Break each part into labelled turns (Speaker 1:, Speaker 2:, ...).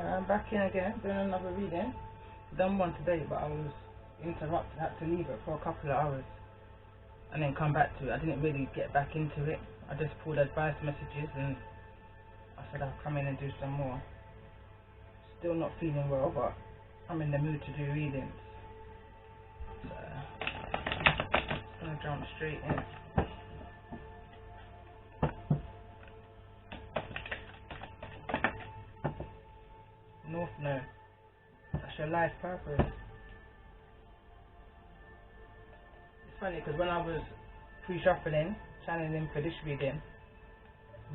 Speaker 1: I'm back in again, doing another reading. Done one today, but I was interrupted. I had to leave it for a couple of hours and then come back to it. I didn't really get back into it. I just pulled advice messages and I said I'll come in and do some more. Still not feeling well, but I'm in the mood to do readings. So, just gonna jump straight in. North Node. That's your life purpose. It's funny because when I was pre-shuffling, channeling for this reading,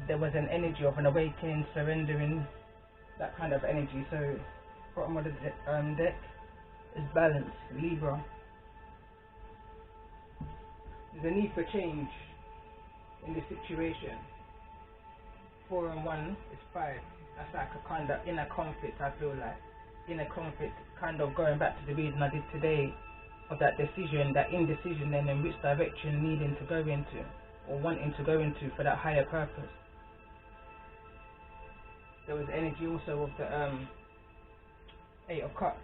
Speaker 1: there was an energy of an awakening, surrendering, that kind of energy. So, bottom of the deck is balance, Libra. There's a need for change in this situation. 4 and 1 is 5. That's like a kind of inner conflict, I feel like. Inner conflict, kind of going back to the reading I did today of that decision, that indecision then in which direction needing to go into or wanting to go into for that higher purpose. There was energy also of the 8 of Cups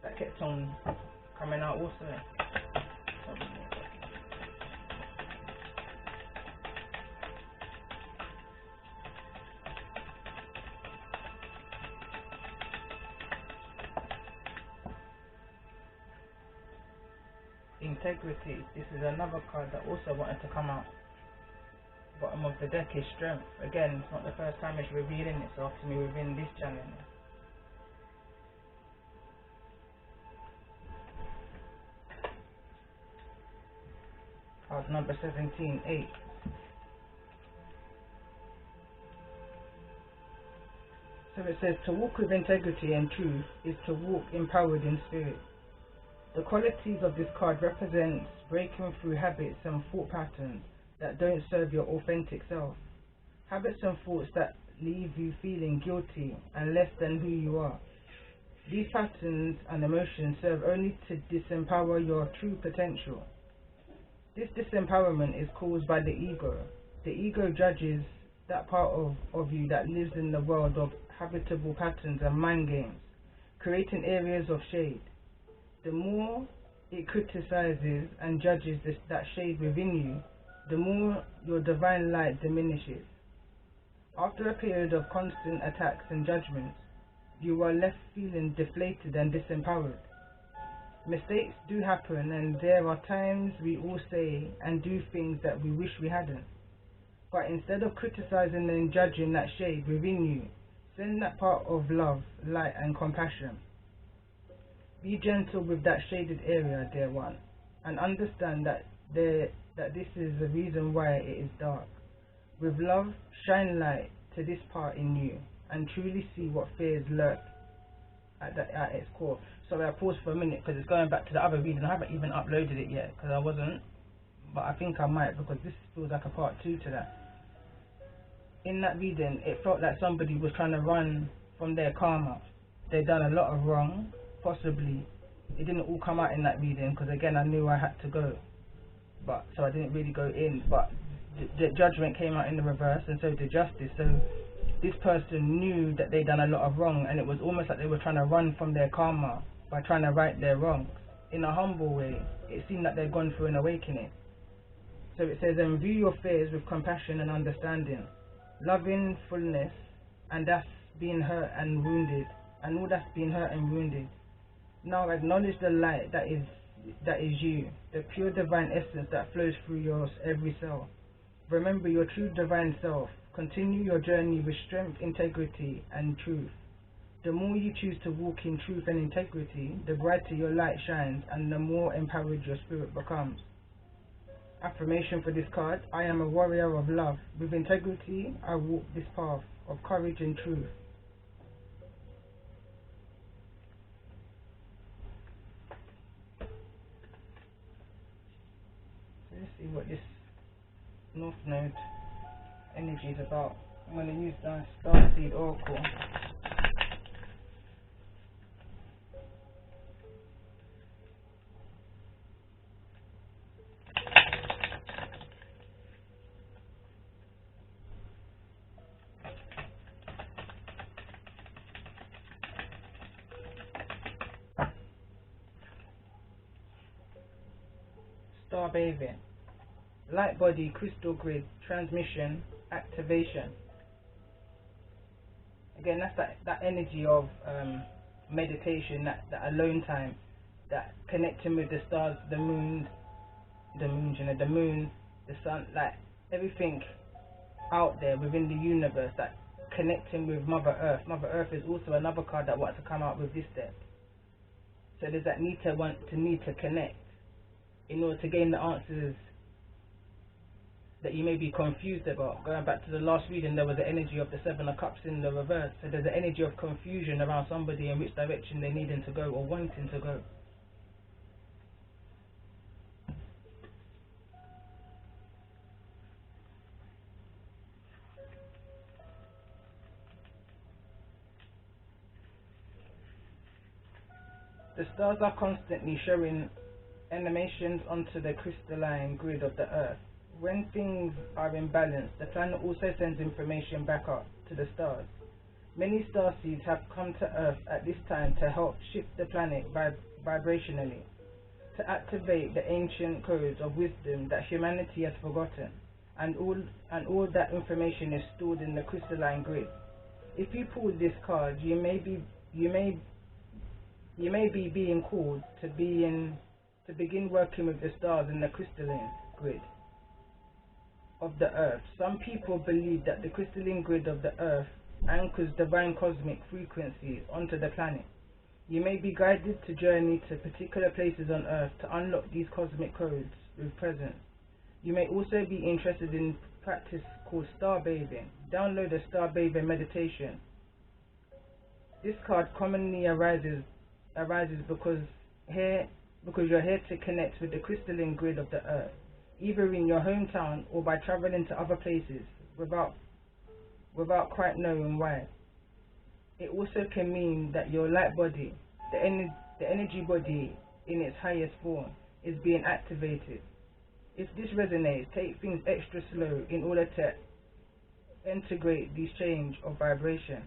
Speaker 1: that kept on coming out also. Integrity. This is another card that also wanted to come out. Bottom of the deck is strength. Again, it's not the first time it's revealing itself to me within this channel. Card number 17, 8. So it says to walk with integrity and truth is to walk empowered in spirit. The qualities of this card represents breaking through habits and thought patterns that don't serve your authentic self. Habits and thoughts that leave you feeling guilty and less than who you are. These patterns and emotions serve only to disempower your true potential. This disempowerment is caused by the ego. The ego judges that part of you that lives in the world of habitable patterns and mind games, creating areas of shade. The more it criticizes and judges that shade within you, the more your divine light diminishes. After a period of constant attacks and judgments, you are left feeling deflated and disempowered. Mistakes do happen, and there are times we all say and do things that we wish we hadn't. But instead of criticizing and judging that shade within you, send that part of love, light and compassion. Be gentle with that shaded area, dear one, and understand that this is the reason why it is dark. With love, shine light to this part in you, and truly see what fears lurk at its core. Sorry, I paused for a minute because it's going back to the other reading. I haven't even uploaded it yet because I wasn't, but I think I might because this feels like a part 2 to that. In that reading, it felt like somebody was trying to run from their karma. They'd done a lot of wrong. Possibly it didn't all come out in that reading because again I knew I had to go, but so I didn't really go in, but the judgment came out in the reverse and so did justice. So this person knew that they'd done a lot of wrong, and it was almost like they were trying to run from their karma by trying to right their wrongs in a humble way. It seemed like they'd gone through an awakening. So it says, view your fears with compassion and understanding, loving fullness, and that's being hurt and wounded, and all that's been hurt and wounded. Now acknowledge the light that is you, the pure divine essence that flows through your every cell. Remember your true divine self. Continue your journey with strength, integrity, and truth. The more you choose to walk in truth and integrity, the brighter your light shines and the more empowered your spirit becomes. Affirmation for this card: I am a warrior of love. With integrity, I walk this path of courage and truth. Let's see what this North Node energy is about. I'm going to use the Starseed Oracle. star bathing, light body, crystal grid, transmission, activation. Again, that's that energy of meditation, that alone time, that connecting with the stars, the moon, the moon, the sun, like everything out there within the universe, that connecting with Mother Earth. Mother Earth is also another card that wants to come out with this deck. So there's that need to connect in order to gain the answers that you may be confused about. Going back to the last reading, there was the energy of the Seven of Cups in the reverse. So there's the energy of confusion around somebody in which direction they're needing to go or wanting to go. The stars are constantly showing animations onto the crystalline grid of the Earth. When things are in balance, the planet also sends information back up to the stars. Many star seeds have come to Earth at this time to help shift the planet vibrationally, to activate the ancient codes of wisdom that humanity has forgotten, and all that information is stored in the crystalline grid. If you pull this card, you may be being called to begin working with the stars in the crystalline grid of the Earth. Some people believe that the crystalline grid of the Earth anchors divine cosmic frequencies onto the planet. You may be guided to journey to particular places on Earth to unlock these cosmic codes with presence. You may also be interested in practice called star bathing. Download a star bathing meditation. This card commonly arises because you're here to connect with the crystalline grid of the Earth, either in your hometown or by traveling to other places without quite knowing why. It also can mean that your light body, the energy body in its highest form, is being activated. If this resonates, take things extra slow in order to integrate these change of vibration.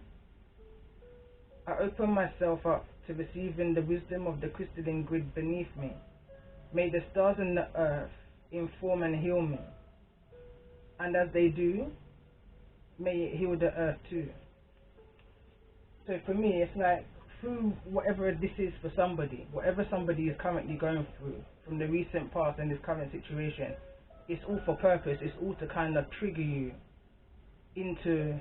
Speaker 1: I open myself up to receiving the wisdom of the crystalline grid beneath me. May the stars and the Earth inform and heal me, and as they do, may it heal the Earth too. So for me, it's like through whatever this is for somebody, whatever somebody is currently going through from the recent past and this current situation, it's all for purpose. It's all to kind of trigger you into,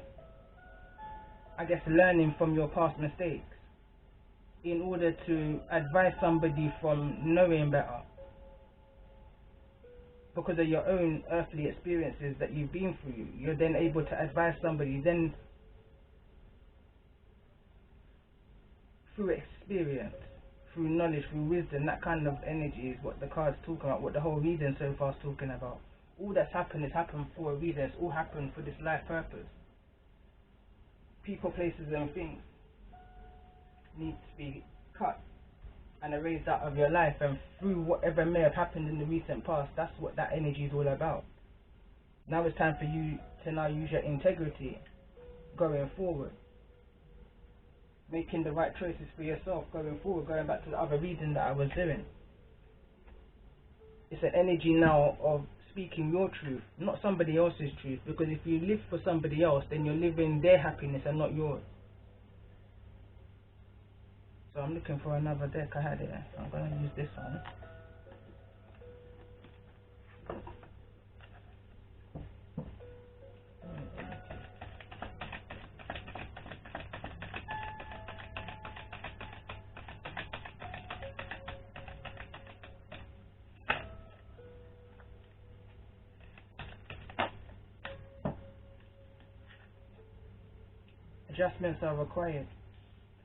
Speaker 1: I guess, learning from your past mistakes in order to advise somebody from knowing better because of your own earthly experiences that you've been through. You're then able to advise somebody then through experience, through knowledge, through wisdom. That kind of energy is what the card's talking about, what the whole reading so far is talking about. All that's happened has happened for a reason. It's all happened for this life purpose. People, places and things need to be cut and erased out of your life, and through whatever may have happened in the recent past, that's what that energy is all about. Now it's time for you to now use your integrity going forward, making the right choices for yourself going forward. Going back to the other reading that I was doing, it's an energy now of speaking your truth, not somebody else's truth, because if you live for somebody else, then you're living their happiness and not yours. So I'm looking for another deck. I had it, so I'm going to use this one. Adjustments are required.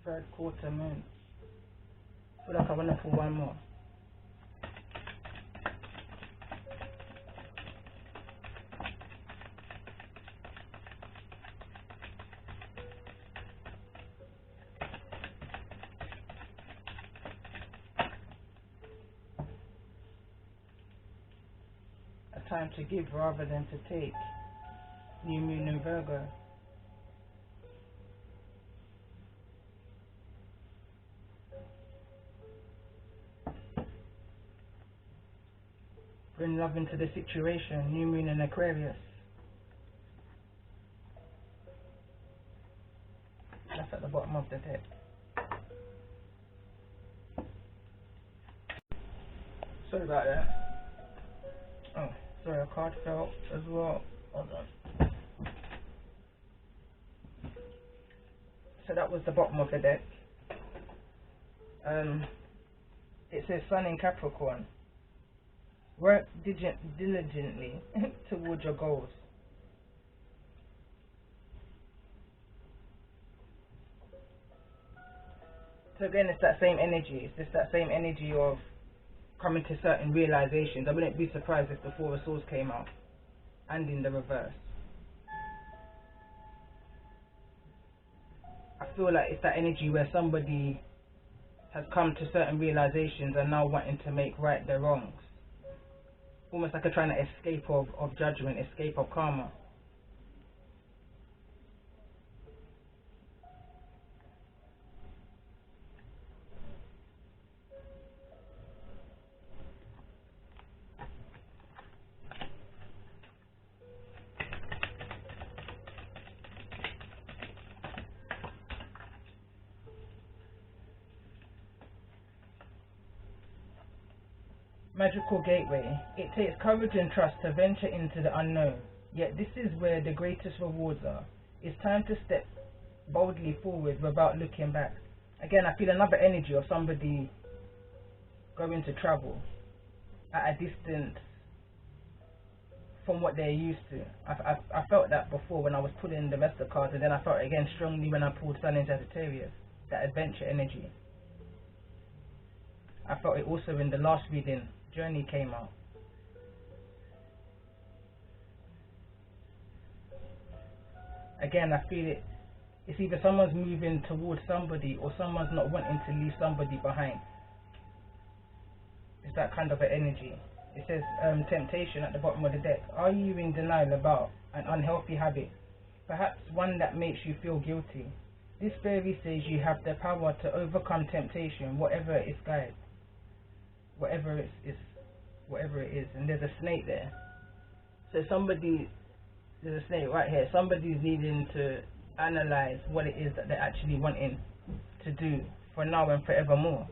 Speaker 1: Third quarter moon. I feel like I want to pull one more. A time to give rather than to take. New moon in Virgo. Bring love into the situation. New moon in Aquarius. That's at the bottom of the deck. Sorry about that. Oh, sorry, a card fell as well. Hold on. So that was the bottom of the deck. It says Sun in Capricorn. Work diligently towards your goals. So again, it's that same energy. It's just that same energy of coming to certain realizations. I wouldn't be surprised if the Four of Swords came out, and in the reverse. I feel like it's that energy where somebody has come to certain realizations and now wanting to make right their wrongs. Almost like a trying to escape of judgment, escape of karma. Magical gateway. It takes courage and trust to venture into the unknown. Yet this is where the greatest rewards are. It's time to step boldly forward without looking back. Again, I feel another energy of somebody going to travel at a distance from what they're used to. I felt that before when I was pulling the rest of the cards, and then I felt it again strongly when I pulled Sun in Sagittarius. That adventure energy. I felt it also in the last reading. Journey came out. Again, I feel it. It's either someone's moving towards somebody or someone's not wanting to leave somebody behind. It's that kind of an energy. It says temptation at the bottom of the deck. Are you in denial about an unhealthy habit? Perhaps one that makes you feel guilty. This fairy says you have the power to overcome temptation, whatever its guide. Whatever it is, and there's a snake there. So there's a snake right here. Somebody's needing to analyze what it is that they're actually wanting to do for now and forevermore.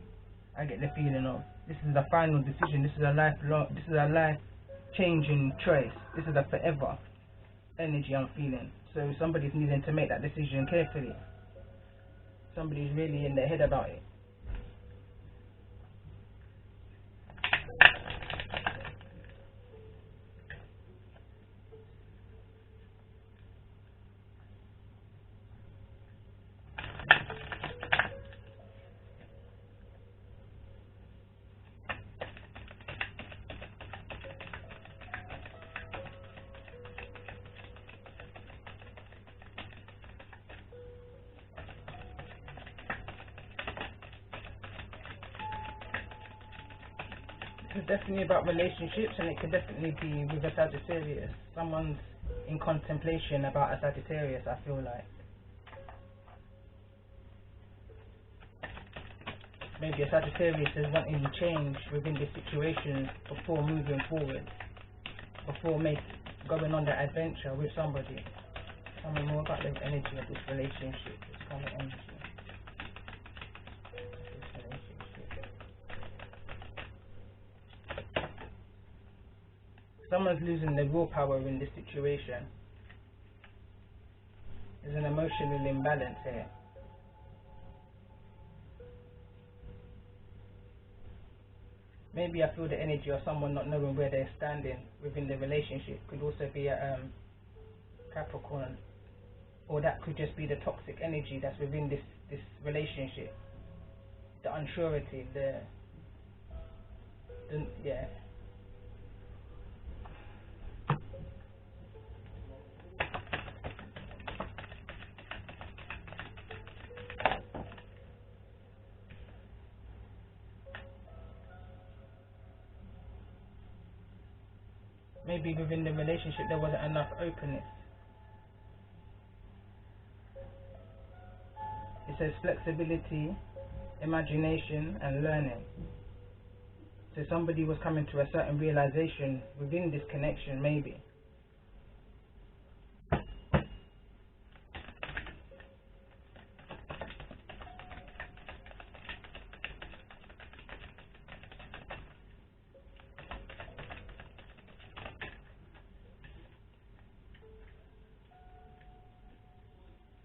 Speaker 1: I get the feeling of this is the final decision. This is a life-changing choice. This is a forever energy I'm feeling. So somebody's needing to make that decision carefully. Somebody's really in their head about it. It's definitely about relationships, and it could definitely be with a Sagittarius. Someone's in contemplation about a Sagittarius, I feel like. Maybe a Sagittarius is wanting to change within this situation before moving forward, before going on that adventure with somebody. Tell me more about the energy of this relationship, this kind of energy. Someone's losing their willpower in this situation. There's an emotional imbalance here. Maybe I feel the energy of someone not knowing where they're standing within the relationship. Could also be a Capricorn, or that could just be the toxic energy that's within this relationship. The unsurety, yeah. Maybe within the relationship there wasn't enough openness. It says flexibility, imagination and learning. So somebody was coming to a certain realization within this connection, maybe.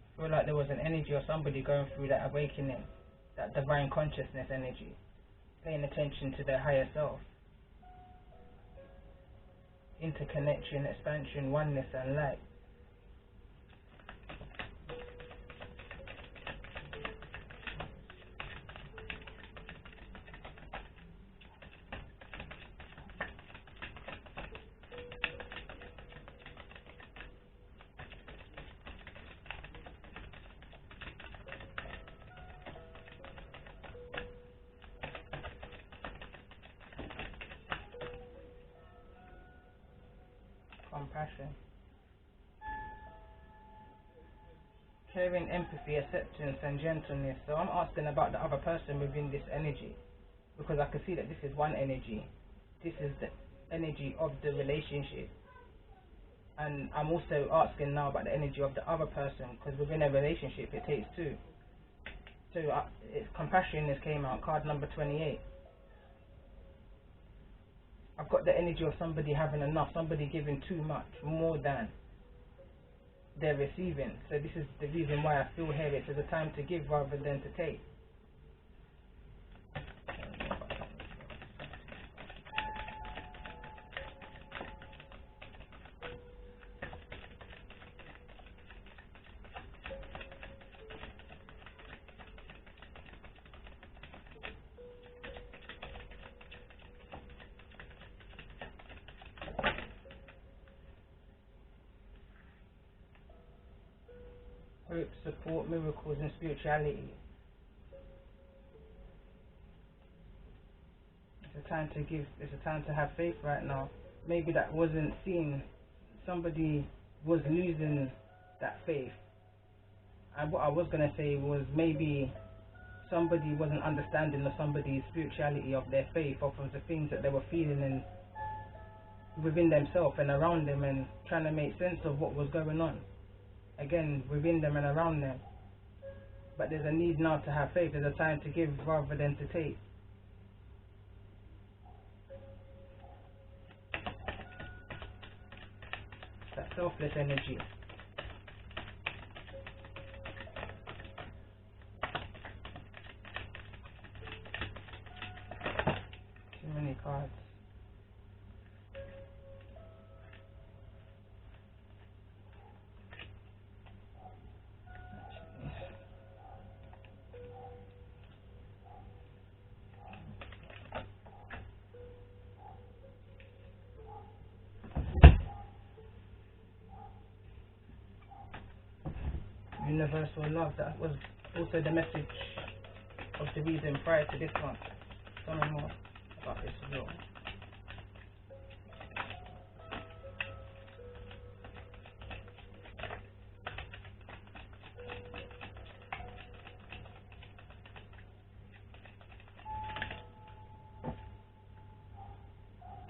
Speaker 1: I feel like there was an energy of somebody going through that awakening, that divine consciousness energy, paying attention to their higher self, interconnection, expansion, oneness, and light. Compassion, caring, empathy, acceptance, and gentleness. So I'm asking about the other person within this energy, because I can see that this is one energy. This is the energy of the relationship, and I'm also asking now about the energy of the other person, because within a relationship it takes two. So it's compassion. This came out, card number 28. I've got the energy of somebody having enough, somebody giving too much, more than they're receiving. So this is the reason why I feel here it's a time to give rather than to take. Hope, support, miracles, and spirituality. It's a time to give. It's a time to have faith right now. Maybe that wasn't seen. Somebody was losing that faith. And what I was going to say was maybe somebody wasn't understanding of somebody's spirituality, of their faith, of the things that they were feeling and within themselves and around them, and trying to make sense of what was going on. Again, within them and around them. But there's a need now to have faith. There's a time to give rather than to take. That selfless energy. Too many cards. Universal love. That was also the message of the reason prior to this one. Tell me more about this as well.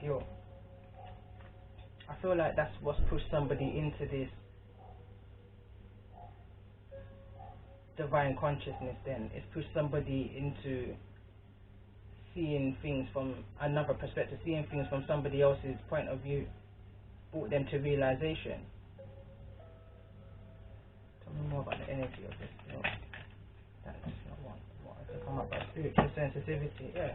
Speaker 1: Guilt. I feel like that's what's pushed somebody into this divine consciousness. Then it's pushed somebody into seeing things from another perspective, seeing things from somebody else's point of view, brought them to realization. Tell me more about the energy of this. No, that's not what I can come up with. Spiritual sensitivity. Yeah.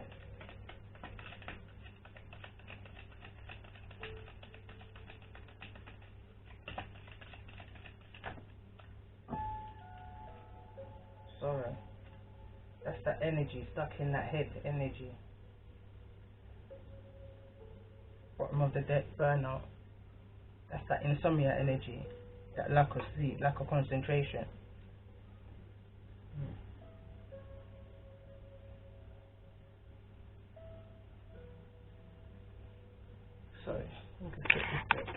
Speaker 1: Sorrow. That's that energy stuck in that head energy. Bottom of the deck, burnout. That's that insomnia energy. That lack of sleep, lack of concentration. Sorry. I think I skipped this bit.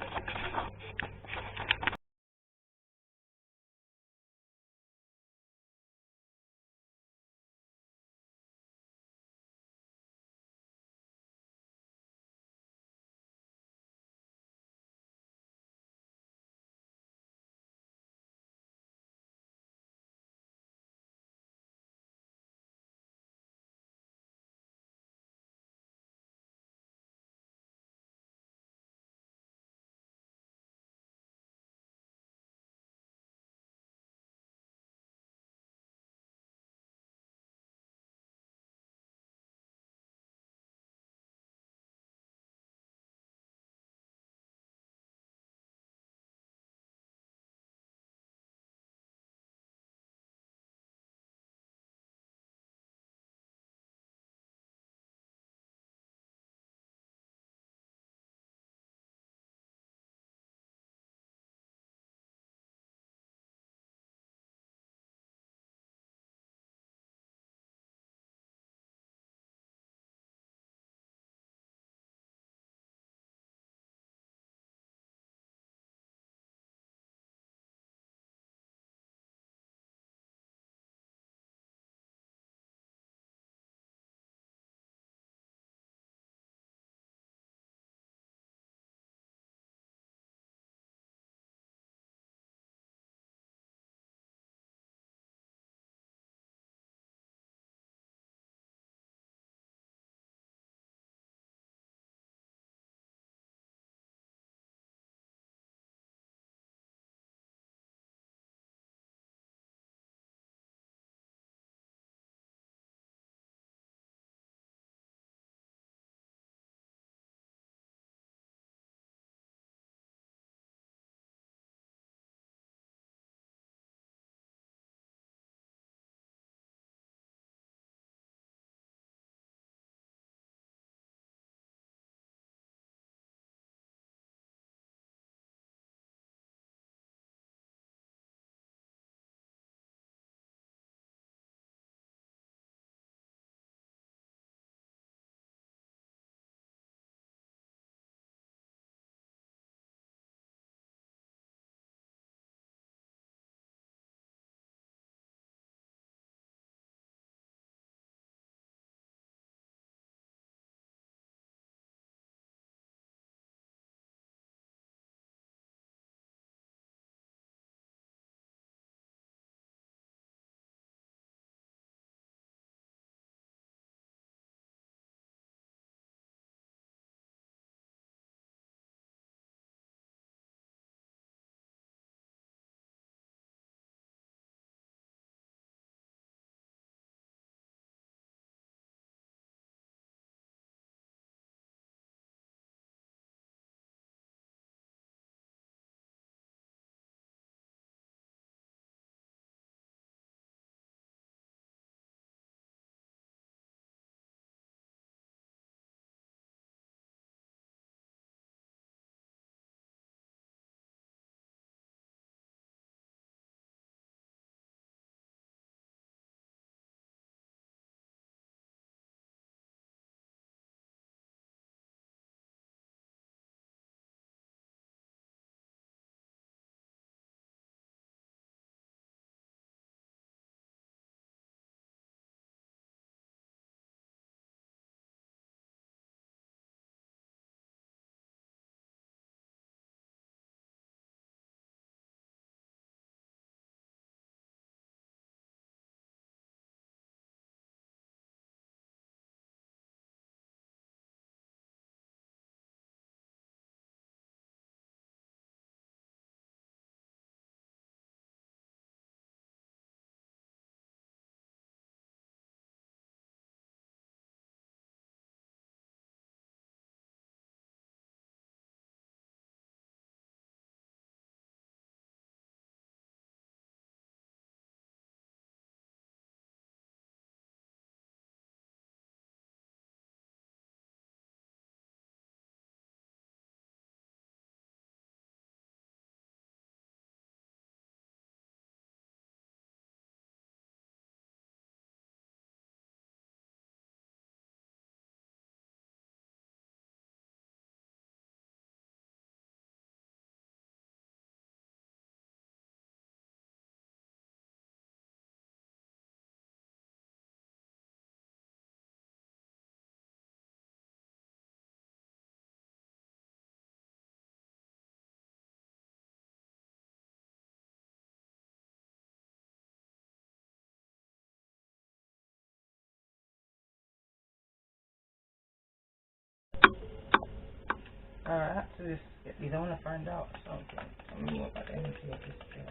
Speaker 1: I had to just get these. I want to find out something. Tell me more about the energy of this thing.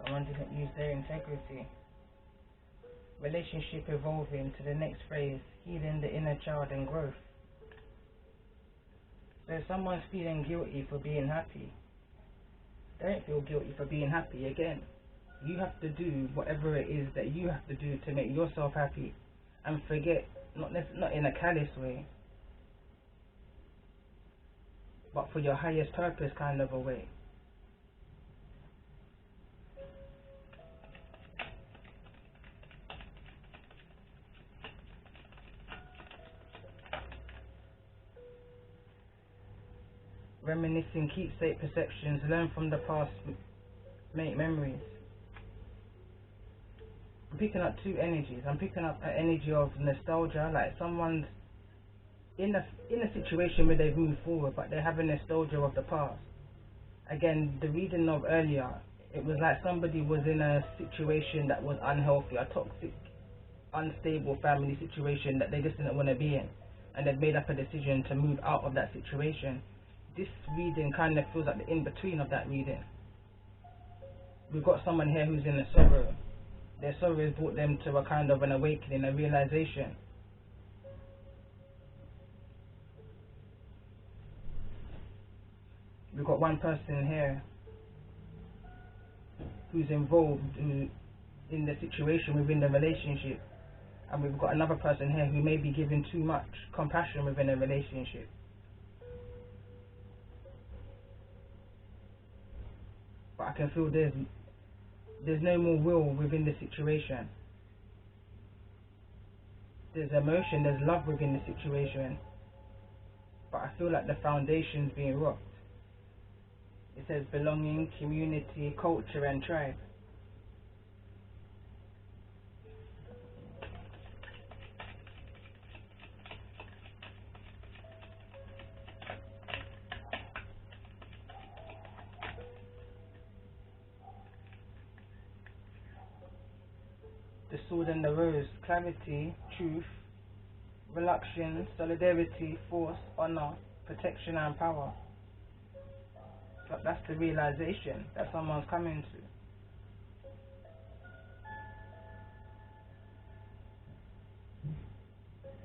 Speaker 1: Someone didn't use their integrity. Relationship evolving to the next phase, healing the inner child and growth. So if someone's feeling guilty for being happy, don't feel guilty for being happy again. You have to do whatever it is that you have to do to make yourself happy, and forget, not in a callous way, but for your highest purpose kind of a way. Reminiscing keepsake perceptions, learn from the past, make memories. I'm picking up two energies. I'm picking up an energy of nostalgia, like someone's in a situation where they've moved forward, but they have a nostalgia of the past. Again, the reading of earlier, it was like somebody was in a situation that was unhealthy, a toxic, unstable family situation that they just didn't want to be in, and they've made up a decision to move out of that situation. This reading kind of feels like the in-between of that reading. We've got someone here who's in a sorrow. Their sorrow has brought them to a kind of an awakening, a realization. We've got one person here who's involved in the situation within the relationship, and we've got another person here who may be giving too much compassion within a relationship. But I can feel there's no more will within the situation. There's emotion, there's love within the situation, but I feel like the foundation's being rocked. It says belonging, community, culture and tribe. The sword and the rose, clarity, truth, reluctance, solidarity, force, honor, protection and power. But that's the realization that someone's coming to.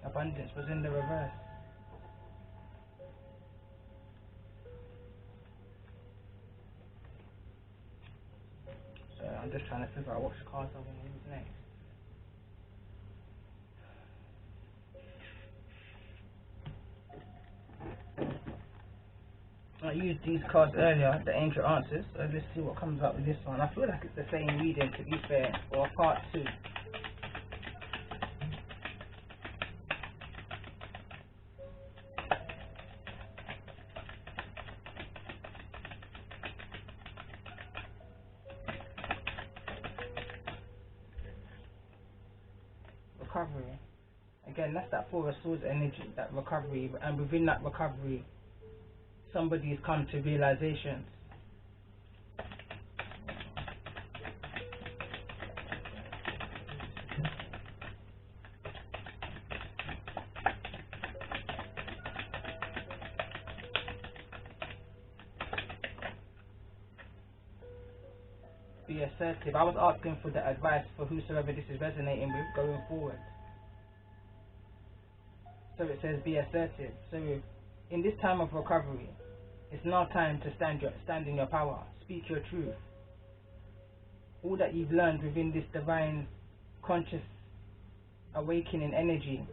Speaker 1: Abundance was in the reverse. So I'm just trying to figure out which cards I want to use next. I used these cards earlier, the Angel Answers, so let's see what comes up with this one. I feel like it's the same reading, to be fair, or part 2. Recovery. Again, that's that Four of Swords energy, that recovery, and within that recovery, somebody's come to realizations. Be assertive. I was asking for the advice for whosoever this is resonating with going forward. So it says be assertive. So in this time of recovery, it's now time to stand in your power. Speak your truth. All that you've learned within this divine conscious awakening energy,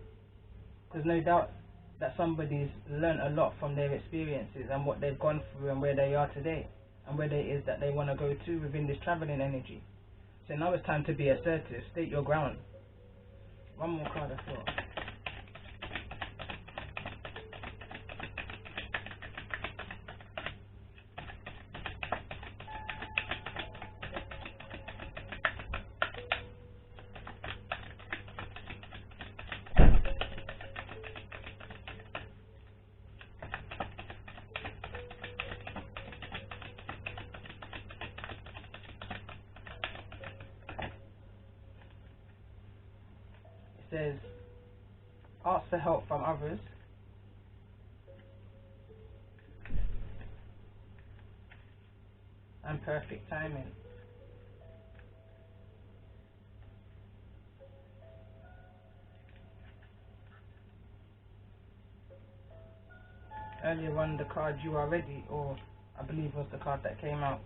Speaker 1: because no doubt that somebody's learned a lot from their experiences and what they've gone through and where they are today and where it is that they want to go to within this traveling energy. So now it's time to be assertive. State your ground. One more card I thought. says, ask for help from others, and perfect timing. Earlier on the card You Are Ready, or I believe was the card that came out.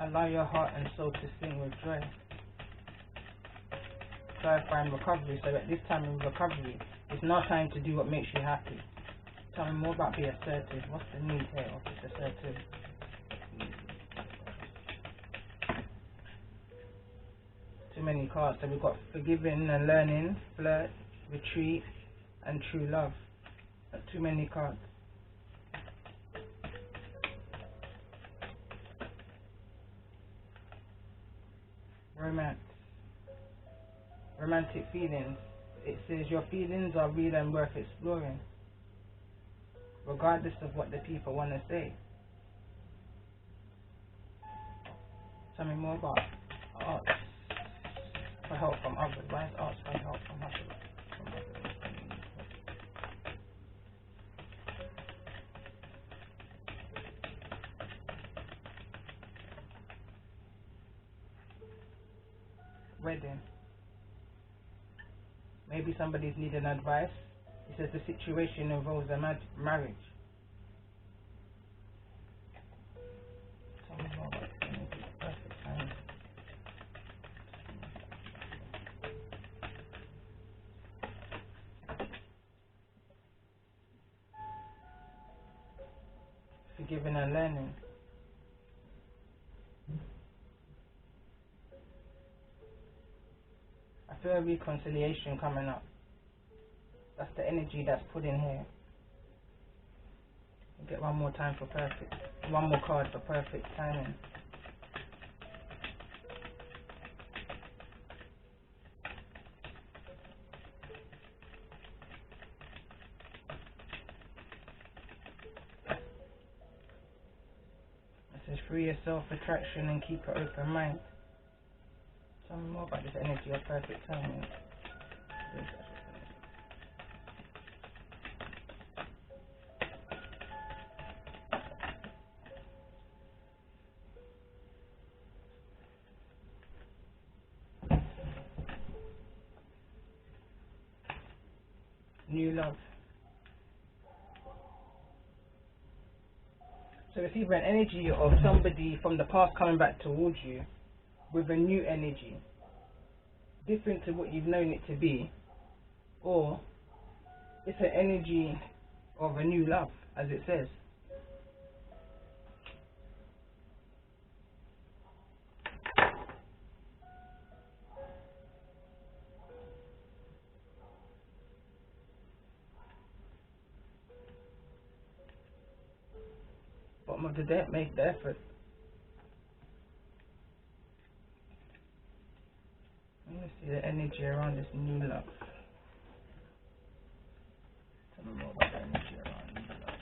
Speaker 1: Allow your heart and soul to sing with joy. Clarifying recovery. So at this time in recovery, it's now time to do what makes you happy. Tell me more about being assertive. What's the need here of this assertive? Too many cards. So we've got forgiving and learning, flirt, retreat, and true love. That's too many cards. Romance. Romantic feelings. It says your feelings are real and worth exploring, regardless of what the people want to say. Tell me more about arts for help from others. Why is arts for help from others? Wedding. Maybe somebody's needing advice. It says the situation involves a marriage. Tell me more about perfect time. Forgiving and learning. I feel a reconciliation coming up. That's the energy that's put in here. We'll get one more time for perfect. One more card for perfect timing. It says free yourself, attraction, and keep an open mind. Tell me more about this energy of perfect timing. New love. So it's either an energy of somebody from the past coming back towards you with a new energy, different to what you've known it to be, or it's an energy of a new love, as it says. Bottom of the deck, make the effort. Let me see the energy around this new love. Tell me more about the energy around new love.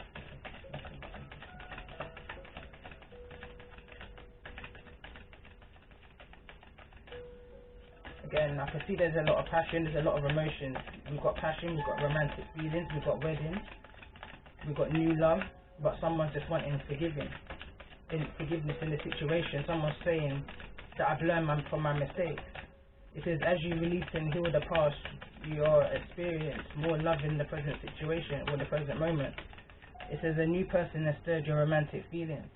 Speaker 1: Again, I can see there's a lot of passion, there's a lot of emotions. We've got passion, we've got romantic feelings, we've got weddings, we've got new love, but someone's just wanting forgiveness in the situation. Someone's saying that I've learned from my mistakes. It says as you release and heal the past, you'll experience more love in the present situation or the present moment. It says a new person has stirred your romantic feelings.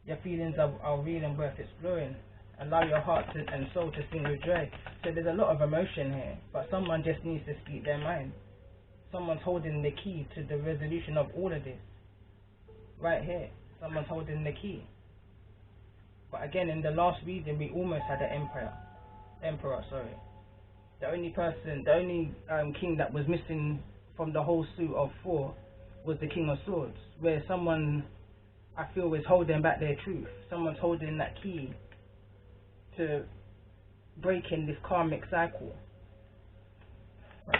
Speaker 1: Your feelings are real and worth exploring. Allow your heart and soul to sing with joy. So there's a lot of emotion here, but someone just needs to speak their mind. Someone's holding the key to the resolution of all of this. Right here, someone's holding the key. But again, in the last reading, we almost had an emperor. The only king that was missing from the whole suit of 4 was the King of Swords, where someone, I feel, is holding back their truth. Someone's holding that key to breaking this karmic cycle.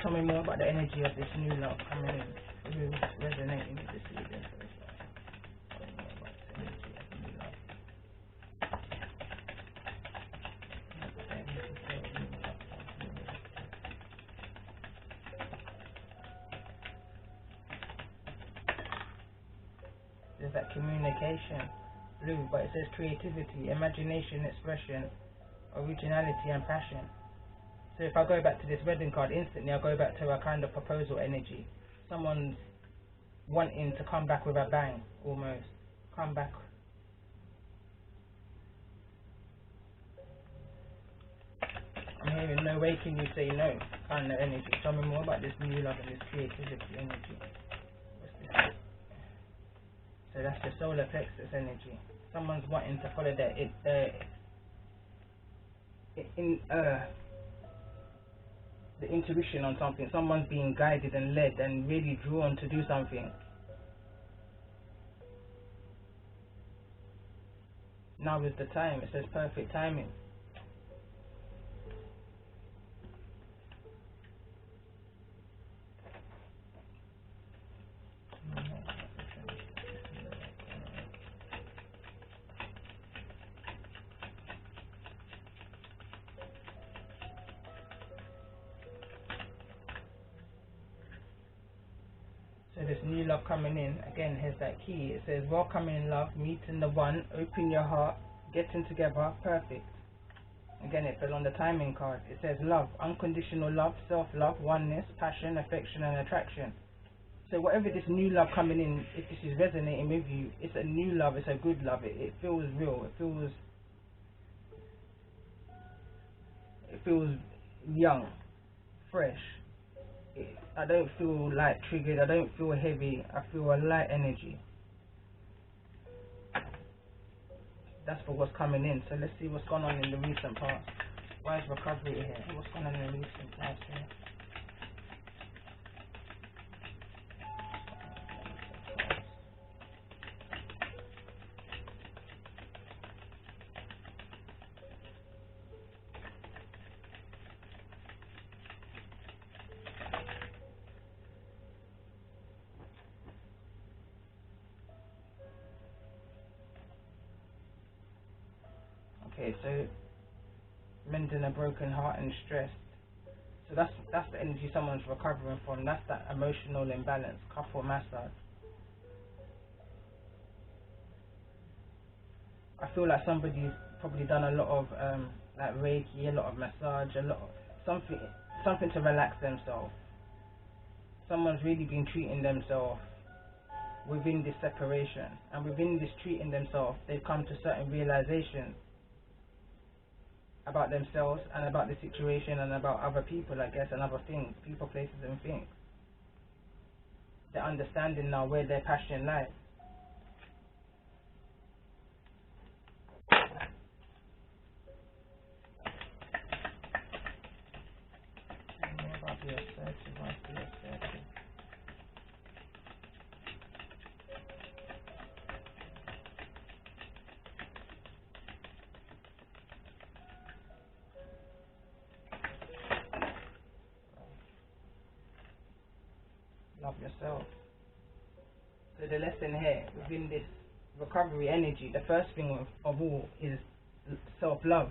Speaker 1: Tell me more about the energy of this new love coming in. Who's resonating with this reading? There's that communication, blue, but it says creativity, imagination, expression, originality and passion. So if I go back to this wedding card, instantly I go back to a kind of proposal energy. Someone's wanting to come back with a bang, almost. Come back. I'm hearing no way can you say no kind of energy. Tell me more about this new love and this creativity energy. What's this? So that's the solar plexus energy. Someone's wanting to follow their the intuition on something. Someone's being guided and led and really drawn to do something. Now is the time. It says perfect timing. So this new love coming in, again, here's that key. It says, welcoming in love, meeting the one, open your heart, getting together, perfect. Again, it fell on the timing card. It says love, unconditional love, self-love, oneness, passion, affection, and attraction. So whatever this new love coming in, if this is resonating with you, it's a new love, it's a good love. It feels real. It feels young, fresh. I don't feel like triggered. I don't feel heavy. I feel a light energy. That's for what's coming in. So let's see what's gone on in the recent past. Why is recovery here? What's going on in the recent past here? Okay, so mending a broken heart and stressed. So that's the energy someone's recovering from. That's that emotional imbalance. Couple massage. I feel like somebody's probably done a lot of like Reiki, a lot of massage, a lot of something to relax themselves. Someone's really been treating themselves within this separation, and within this treating themselves, they've come to certain realizations about themselves and about the situation and about other people, I guess, and other things, people, places and things. They're understanding now where their passion lies. Love yourself. So the lesson here within this recovery energy, the first thing of all is self-love.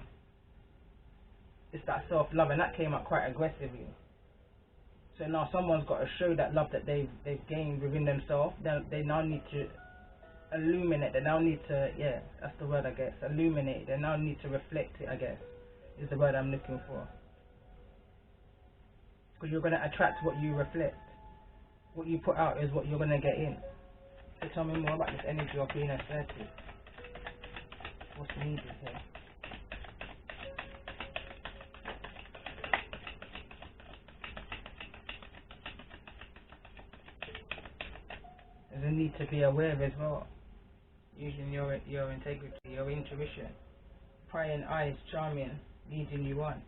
Speaker 1: It's that self-love, and that came up quite aggressively. So now someone's got to show that love that they've gained within themselves. They now need to illuminate. They now need to, yeah, that's the word, I guess, illuminate. They now need to reflect it, I guess, is the word I'm looking for. Because you're going to attract what you reflect. What you put out is what you're going to get in. So tell me more about this energy of being assertive. What's needed here? There's a need to be aware as well. Using your integrity, your intuition. Prying eyes, charming, leading you on.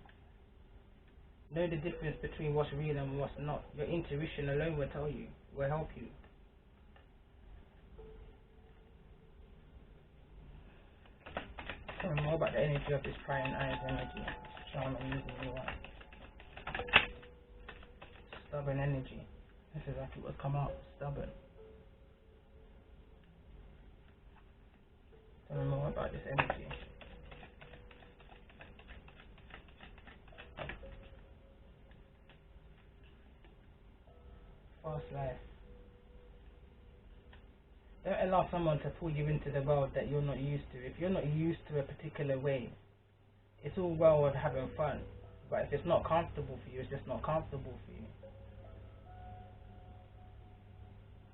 Speaker 1: Know the difference between what's real and what's not. Your intuition alone will tell you, will help you. Tell me more about the energy of this prying eyes energy. Charm and using you one. Stubborn energy. This is exactly what's come out. Stubborn. Tell me more about this energy. Fast life. Don't allow someone to pull you into the world that you're not used to. If you're not used to a particular way, it's all well with having fun, but if it's not comfortable for you, it's just not comfortable for you.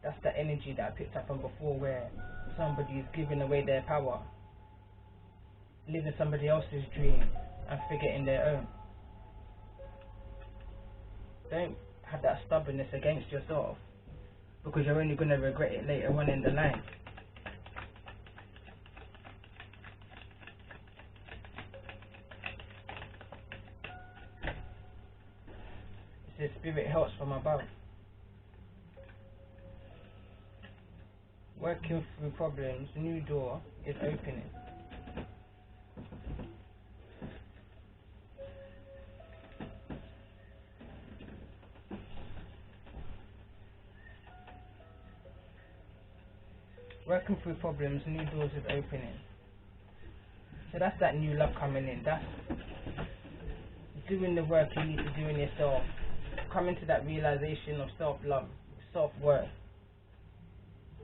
Speaker 1: That's the energy that I picked up on before, where somebody is giving away their power, living somebody else's dream and forgetting their own. Don't have that stubbornness against yourself, because you're only going to regret it later on in the line. It says spirit helps from above. Working through problems, new door is opening. Working through problems, new doors is opening. So that's that new love coming in. That's doing the work you need to do in yourself. Coming to that realization of self-love, self-worth.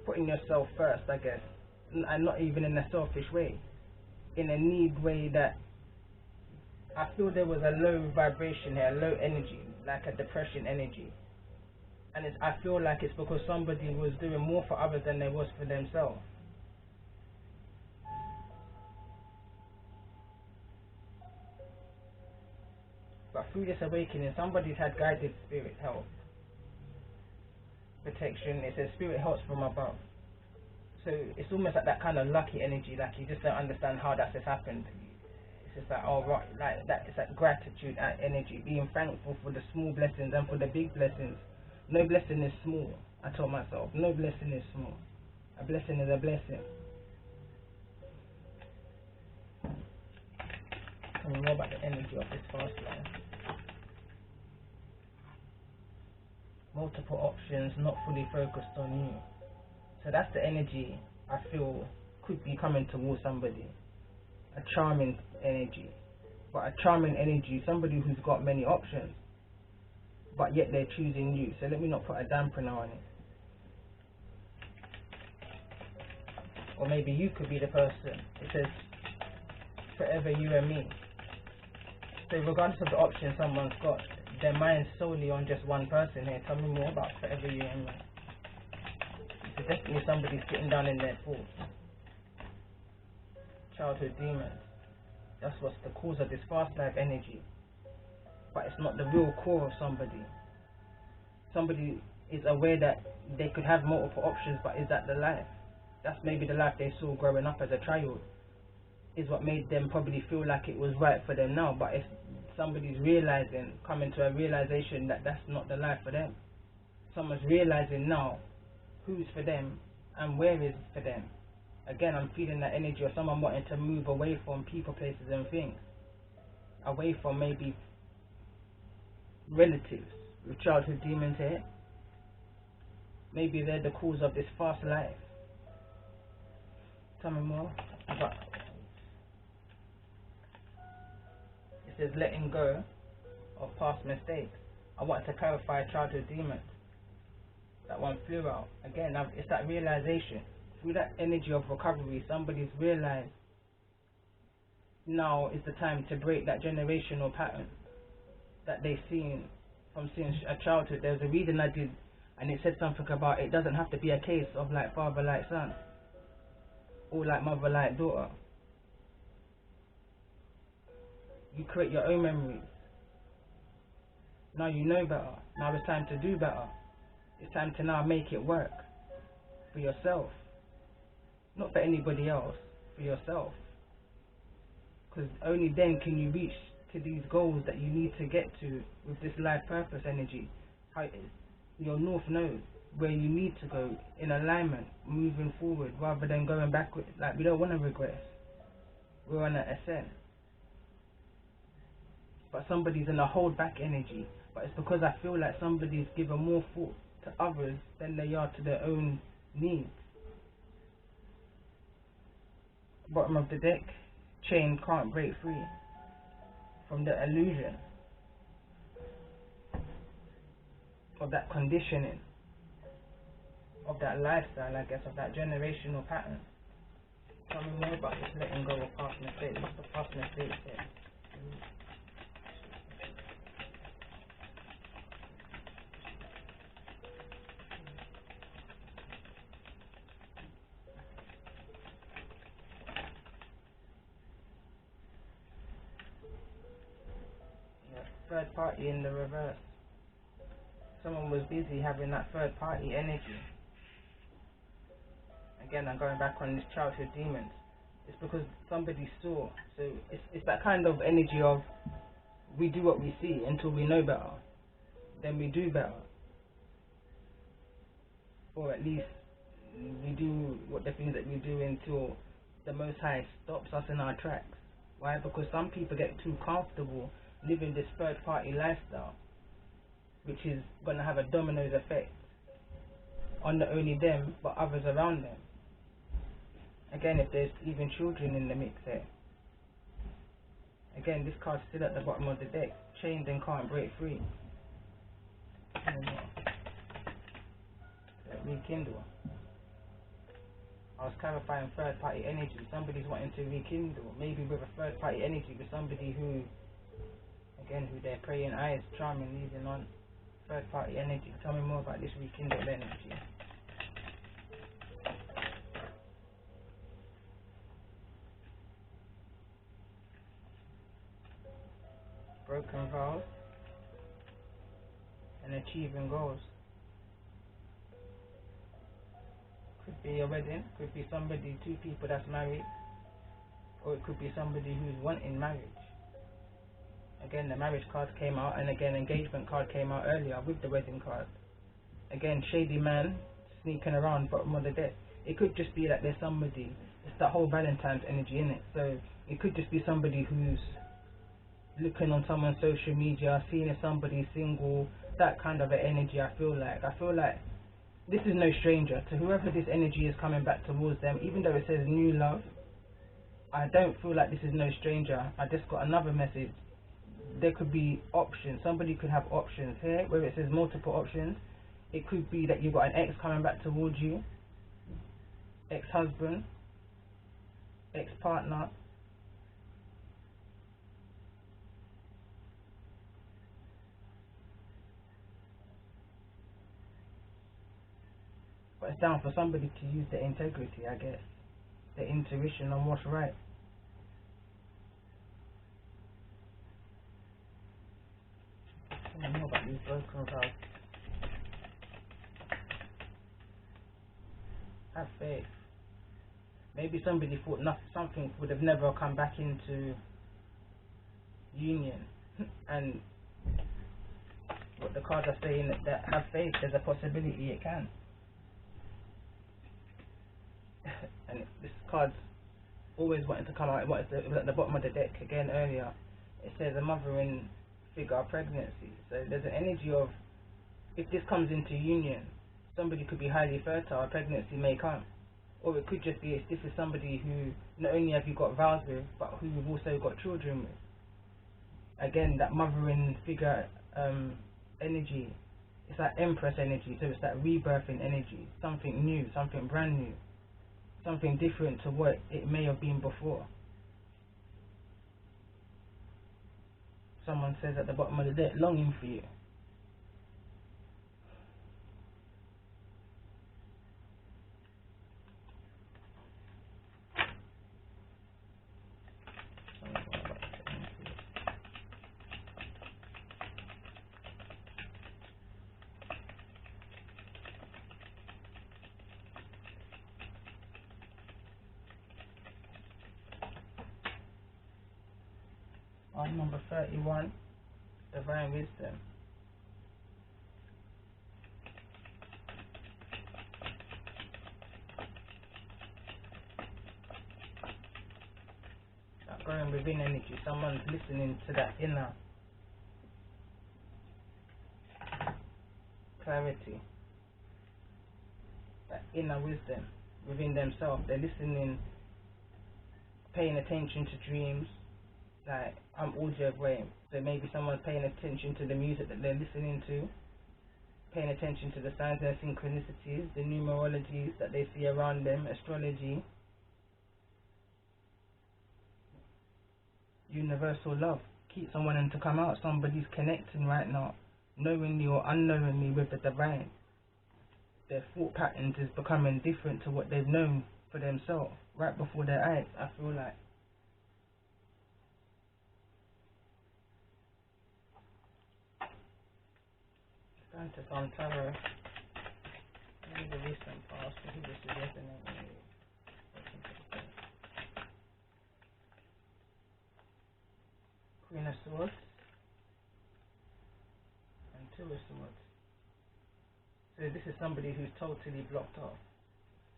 Speaker 1: Putting yourself first, I guess. And not even in a selfish way. In a need way that I feel there was a low vibration here, a low energy, like a depression energy. And I feel like it's because somebody was doing more for others than they was for themselves. But through this awakening, somebody's had guided spirit help, protection. It says spirit helps from above. So it's almost like that kind of lucky energy, like you just don't understand how that has happened. It's just like, oh right, like that. It's like gratitude energy, being thankful for the small blessings and for the big blessings. No blessing is small. I told myself, no blessing is small. A blessing is a blessing. Tell me more about the energy of this fast line. Multiple options, not fully focused on you. So that's the energy I feel could be coming towards somebody. A charming energy. But a charming energy, somebody who's got many options, but yet they're choosing you. So let me not put a dampener on it. Or maybe you could be the person. It says, forever you and me. So regardless of the option someone's got, their mind's solely on just one person here. Tell me more about forever you and me. So definitely somebody's sitting down in their thoughts. Childhood demons. That's what's the cause of this fast life energy. But it's not the real core of somebody. Somebody is aware that they could have multiple options, but is that the life? That's maybe the life they saw growing up as a child. Is what made them probably feel like it was right for them now. But if somebody's realizing, coming to a realization that that's not the life for them. Someone's realizing now who's for them and where is for them. Again, I'm feeling that energy of someone wanting to move away from people, places and things. Away from maybe relatives with childhood demons here. Maybe they're the cause of this fast life. Tell me more about. It says letting go of past mistakes. I want to clarify childhood demons. That one flew out. Again, it's that realization. Through that energy of recovery, somebody's realized now is the time to break that generational pattern that they've seen from since a childhood. There was a reading I did, and it said something about it doesn't have to be a case of like father like son, or like mother like daughter. You create your own memories. Now you know better. Now it's time to do better. It's time to now make it work for yourself. Not for anybody else, for yourself. Because only then can you reach to these goals that you need to get to with this life purpose energy. How your north node, where you need to go in alignment, moving forward rather than going backward. Like, we don't want to regress. We're on an ascent. But somebody's in a hold back energy. But it's because I feel like somebody's given more thought to others than they are to their own needs. Bottom of the deck, chain can't break free from the illusion of that conditioning, of that lifestyle, I guess, of that generational pattern. Tell me more about this letting go of past mistakes. What's the past mistakes here? Yeah, third party in the reverse. Someone was busy having that third party energy. Again, I'm going back on this childhood demons. It's because somebody saw. So it's that kind of energy of, we do what we see until we know better. Then we do better. Or at least we do what the things that we do until the Most High stops us in our tracks. Why? Because some people get too comfortable living this third party lifestyle, which is going to have a dominoes effect on not only them but others around them. Again, if there's even children in the mix here. Again, this card's still at the bottom of the deck. Chained and can't break free. Rekindle. I was clarifying third party energy. Somebody's wanting to rekindle. Maybe with a third party energy, with somebody who, again, who their praying eyes charming, leading on. Third party energy. Tell me more about this rekindled energy. Broken vows and achieving goals. Could be a wedding, could be somebody, two people that's married, or it could be somebody who's wanting marriage. Again, the marriage card came out, and again, engagement card came out earlier with the wedding card. Again, shady man sneaking around bottom of the deck. It could just be that there's somebody, it's that whole Valentine's energy in it. So it could just be somebody who's looking on someone's social media, seeing if somebody's single, that kind of an energy. I feel like this is no stranger to whoever this energy is coming back towards them. Even though it says new love, I don't feel like this is no stranger. I just got another message. There could be options. Somebody could have options here where it says multiple options. It could be that you've got an ex coming back towards you, ex-husband, ex-partner. But it's down for somebody to use their integrity, I guess, their intuition on what's right. I don't know about these broken vows. Have faith. Maybe somebody thought something would have never come back into union, and what the cards are saying that have faith, there's a possibility it can. And this card's always wanting to come out. It was at the bottom of the deck again earlier. It says a mothering figure pregnancy. So there's an energy of, if this comes into union, somebody could be highly fertile, a pregnancy may come. Or it could just be, if this is somebody who not only have you got vows with, but who you've also got children with. Again, that mothering figure energy, it's that empress energy, so it's that rebirthing energy, something new, something brand new, something different to what it may have been before. Someone says at the bottom of the deck, longing for you. On number 31, divine wisdom. That going within energy, someone's listening to that inner clarity, that inner wisdom within themselves. They're listening, paying attention to dreams. Like, I'm audio brain, so maybe someone's paying attention to the music that they're listening to, paying attention to the signs and synchronicities, the numerologies that they see around them, astrology, universal love. Keep someone in to come out. Somebody's connecting right now, knowingly or unknowingly, with the divine. Their thought patterns is becoming different to what they've known for themselves right before their eyes, I feel like. Going to Sun Tarot. Maybe the recent past, who this is resonating with. Queen of Swords and Two of Swords. So this is somebody who's totally blocked off.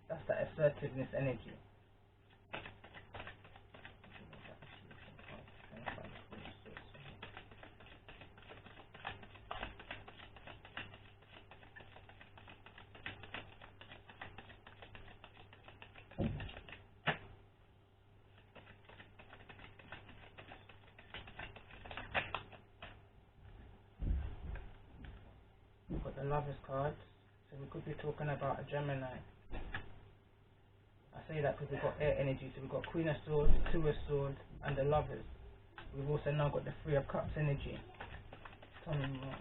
Speaker 1: That's that assertiveness energy. We've got the Lovers card, so we could be talking about a Gemini. I say that because we've got air energy, so we've got Queen of Swords, Two of Swords, and the Lovers. We've also now got the Three of Cups energy. Tell me more.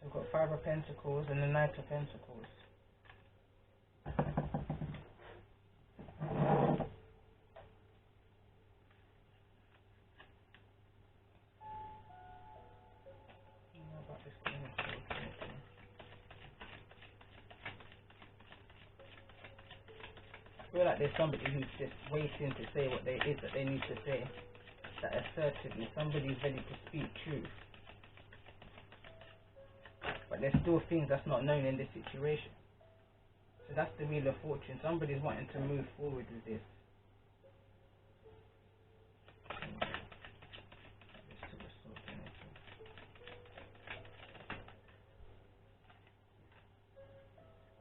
Speaker 1: So we've got Five of Pentacles and the Knight of Pentacles. I feel like there's somebody who's just waiting to say what it is that they need to say. That assertiveness, somebody's ready to speak truth. But there's still things that's not known in this situation. So that's the Wheel of Fortune. Somebody's wanting to move forward with this.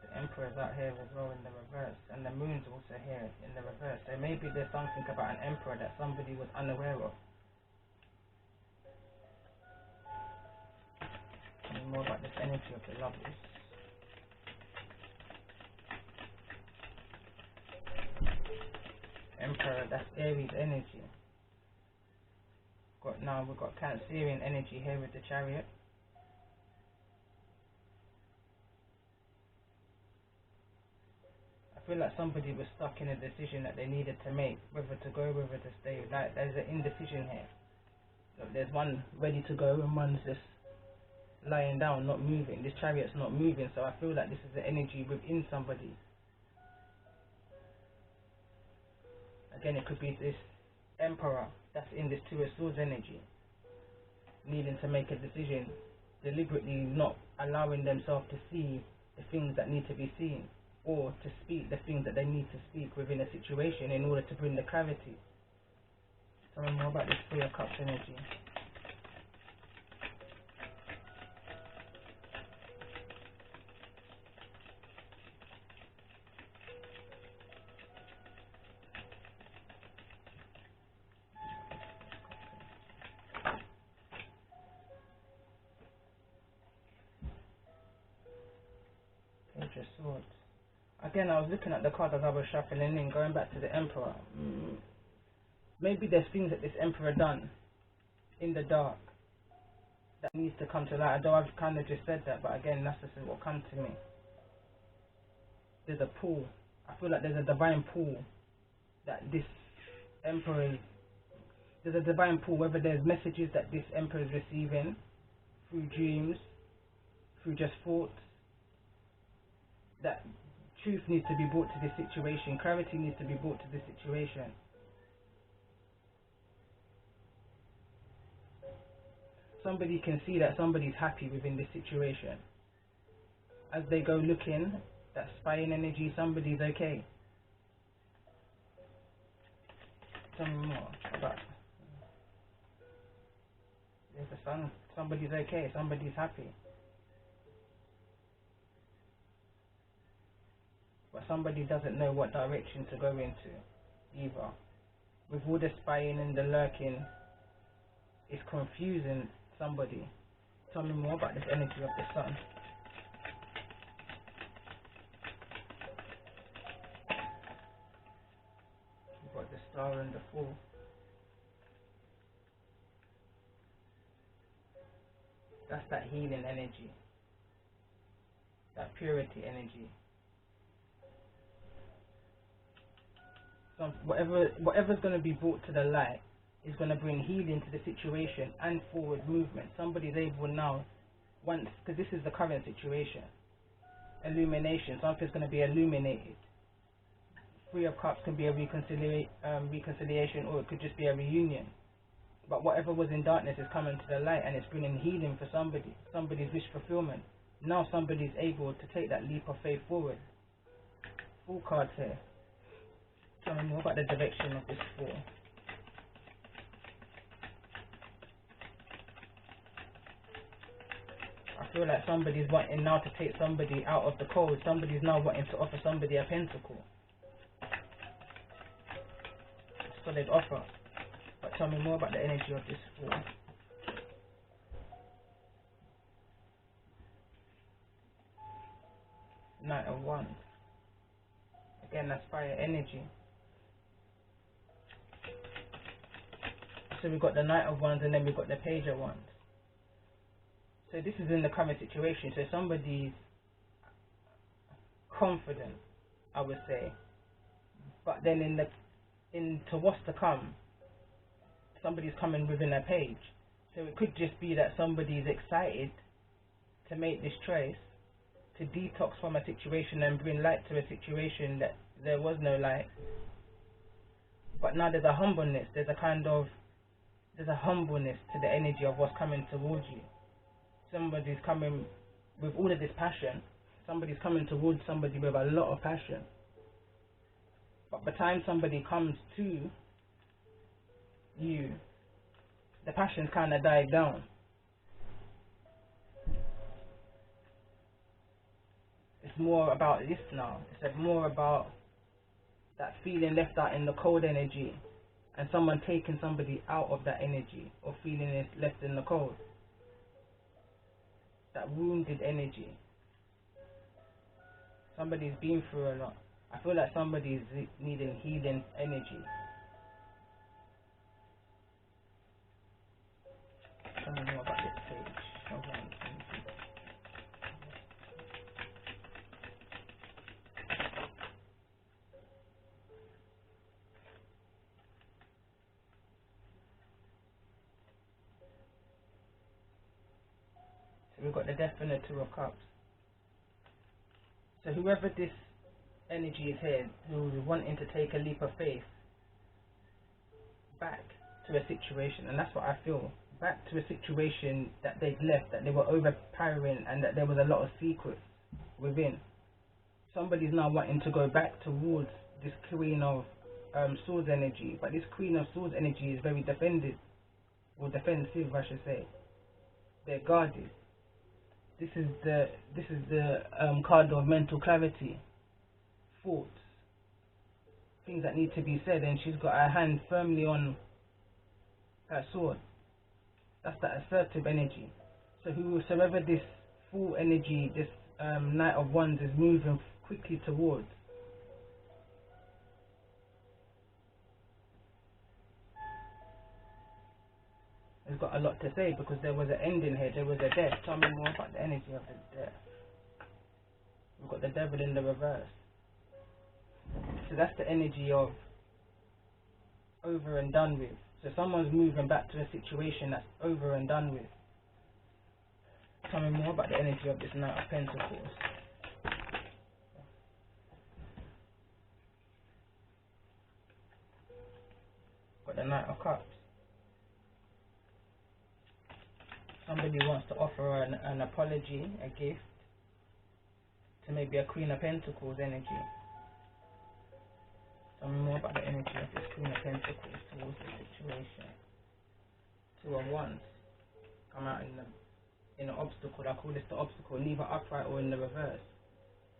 Speaker 1: The Emperor's out here as well in the reverse, and the Moon's also here in the reverse. So maybe there's something about an Emperor that somebody was unaware of. Tell me more about this energy of the Lovers. Emperor, that's Aries energy. We've got Cancerian energy here with the Chariot. I feel like somebody was stuck in a decision that they needed to make, whether to go, whether to stay. Like, there's an indecision here. Look, there's one ready to go and one's just lying down, not moving. This Chariot's not moving, so I feel like this is the energy within somebody. Again, it could be this Emperor that's in this Two of Swords energy, needing to make a decision, deliberately not allowing themselves to see the things that need to be seen, or to speak the things that they need to speak within a situation in order to bring the clarity. Tell me more about this Three of Cups energy. Page of Swords. Again, I was looking at the card as I was shuffling in, going back to the Emperor. Maybe there's things that this Emperor done in the dark that needs to come to light. Although I've kind of just said that, but again, that's just what comes to me. There's a pull. I feel like there's a divine pull that this emperor is. There's a divine pull, whether there's messages that this emperor is receiving through dreams, through just thoughts, that truth needs to be brought to this situation, clarity needs to be brought to this situation. Somebody can see that somebody's happy within this situation. As they go looking, that spying energy, somebody's okay. Tell me more about. There's the sun, somebody's okay, somebody's happy. But somebody doesn't know what direction to go into either. With all the spying and the lurking, it's confusing somebody. Tell me more about this energy of the sun. You've got the star and the fool. That's that healing energy. That purity energy. So whatever's going to be brought to the light is going to bring healing to the situation and forward movement. Somebody's able now, once, because this is the current situation, illumination, something's going to be illuminated. Three of Cups can be a reconciliation, or it could just be a reunion. But whatever was in darkness is coming to the light, and it's bringing healing for somebody, somebody's wish fulfillment. Now somebody's able to take that leap of faith forward. Fool cards here. Tell me more about the direction of this fool. I feel like somebody's wanting now to take somebody out of the cold. Somebody's now wanting to offer somebody a pentacle. Solid offer. But tell me more about the energy of this fool. Knight of Wands. Again, that's fire energy. So we've got the Knight of Wands and then we've got the Page of Wands. So this is in the current situation. So somebody's confident, I would say. But then into what's to come, somebody's coming within a page. So it could just be that somebody's excited to make this choice, to detox from a situation and bring light to a situation that there was no light. But now there's a humbleness, there's a humbleness to the energy of what's coming towards you. Somebody's coming with all of this passion. Somebody's coming towards somebody with a lot of passion. But by the time somebody comes to you, the passion's kind of died down. It's more about this now. It's more about that feeling left out in the cold energy and someone taking somebody out of that energy, or feeling it left in the cold. That wounded energy. Somebody's been through a lot. I feel like somebody's needing healing energy. Tell me more about this page. So we've got the Death and the Two of Cups. So whoever this energy is here, who's wanting to take a leap of faith back to a situation, and that's what I feel, back to a situation that they've left, that they were overpowering and that there was a lot of secrets within. Somebody's now wanting to go back towards this Queen of Swords energy, but this Queen of Swords energy is very defensive, I should say. They're guarded. This is the card of mental clarity, thoughts, things that need to be said, and she's got her hand firmly on her sword. That's that assertive energy. So whosoever this full energy, this Knight of Wands is moving quickly towards, has got a lot to say because there was an ending here. There was a death. Tell me more about the energy of the death. We've got the devil in the reverse. So that's the energy of over and done with. So someone's moving back to a situation that's over and done with. Tell me more about the energy of this Knight of Pentacles. Got the Knight of Cups. Somebody wants to offer an apology, a gift, to maybe a Queen of Pentacles energy. Tell me more about the energy of this Queen of Pentacles towards the situation. Two of Wands come out in an obstacle. I call this the obstacle, neither upright or in the reverse.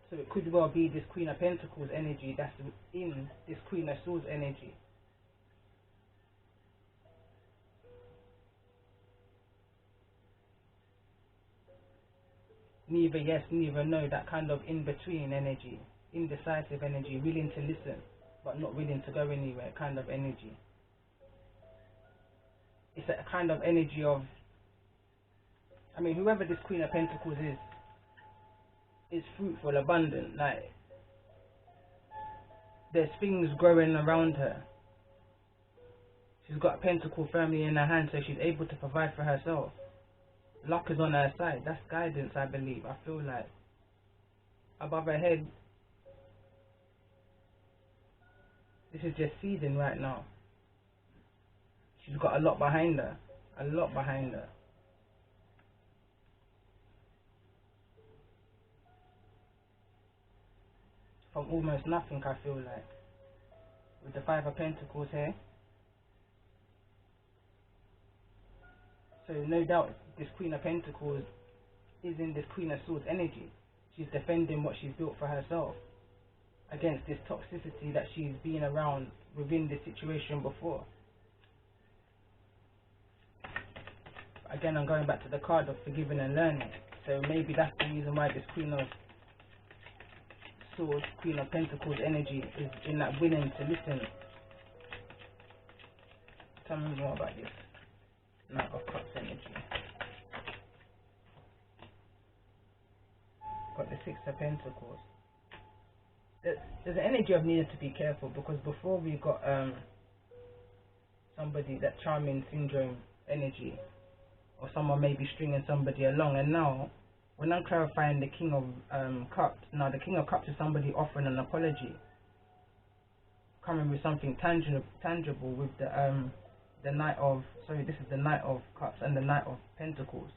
Speaker 1: So it could well be this Queen of Pentacles energy that's in this Queen of Swords energy. Neither yes, neither no, that kind of in-between energy, indecisive energy, willing to listen, but not willing to go anywhere kind of energy. It's a kind of energy of, I mean, whoever this Queen of Pentacles is fruitful, abundant, like, there's things growing around her. She's got a pentacle firmly in her hand, so she's able to provide for herself. Luck is on her side. That's guidance, I believe. I feel like above her head, this is just seeding right now. She's got a lot behind her. A lot behind her. From almost nothing, I feel like. With the Five of Pentacles here. So no doubt this Queen of Pentacles is in this Queen of Swords energy. She's defending what she's built for herself against this toxicity that she's been around within this situation before. Again, I'm going back to the card of forgiving and learning. So maybe that's the reason why this Queen of Swords, Queen of Pentacles energy is in that willing to listen. Tell me more about this Knight of Cups energy. Got the Six of Pentacles. There's an energy of needing to be careful because before we got somebody, that charming syndrome energy, or someone maybe stringing somebody along, and now when I'm clarifying the King of Cups, now the King of Cups is somebody offering an apology, coming with something tangible with the Knight of, sorry, this is the Knight of Cups and the Knight of Pentacles,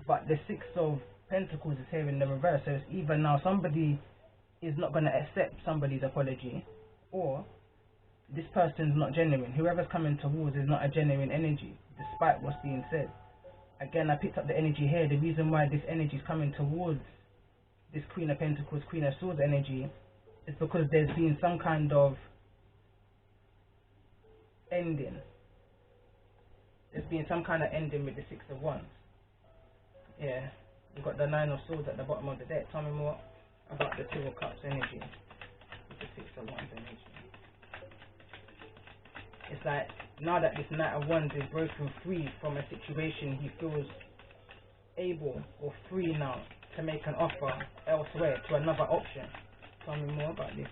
Speaker 1: but the Six of Pentacles is here in the reverse. So it's either now somebody is not going to accept somebody's apology, or this person's not genuine. Whoever's coming towards is not a genuine energy, despite what's being said. Again, I picked up the energy here. The reason why this energy is coming towards this Queen of Pentacles, Queen of Swords energy is because there's been some kind of ending. There's been some kind of ending with the Six of Wands. Yeah, we've got the Nine of Swords at the bottom of the deck. Tell me more about the Two of Cups energy with the Six of Wands energy. It's like, now that this Knight of Wands is broken free from a situation, he feels able or free now to make an offer elsewhere to another option. Tell me more about this.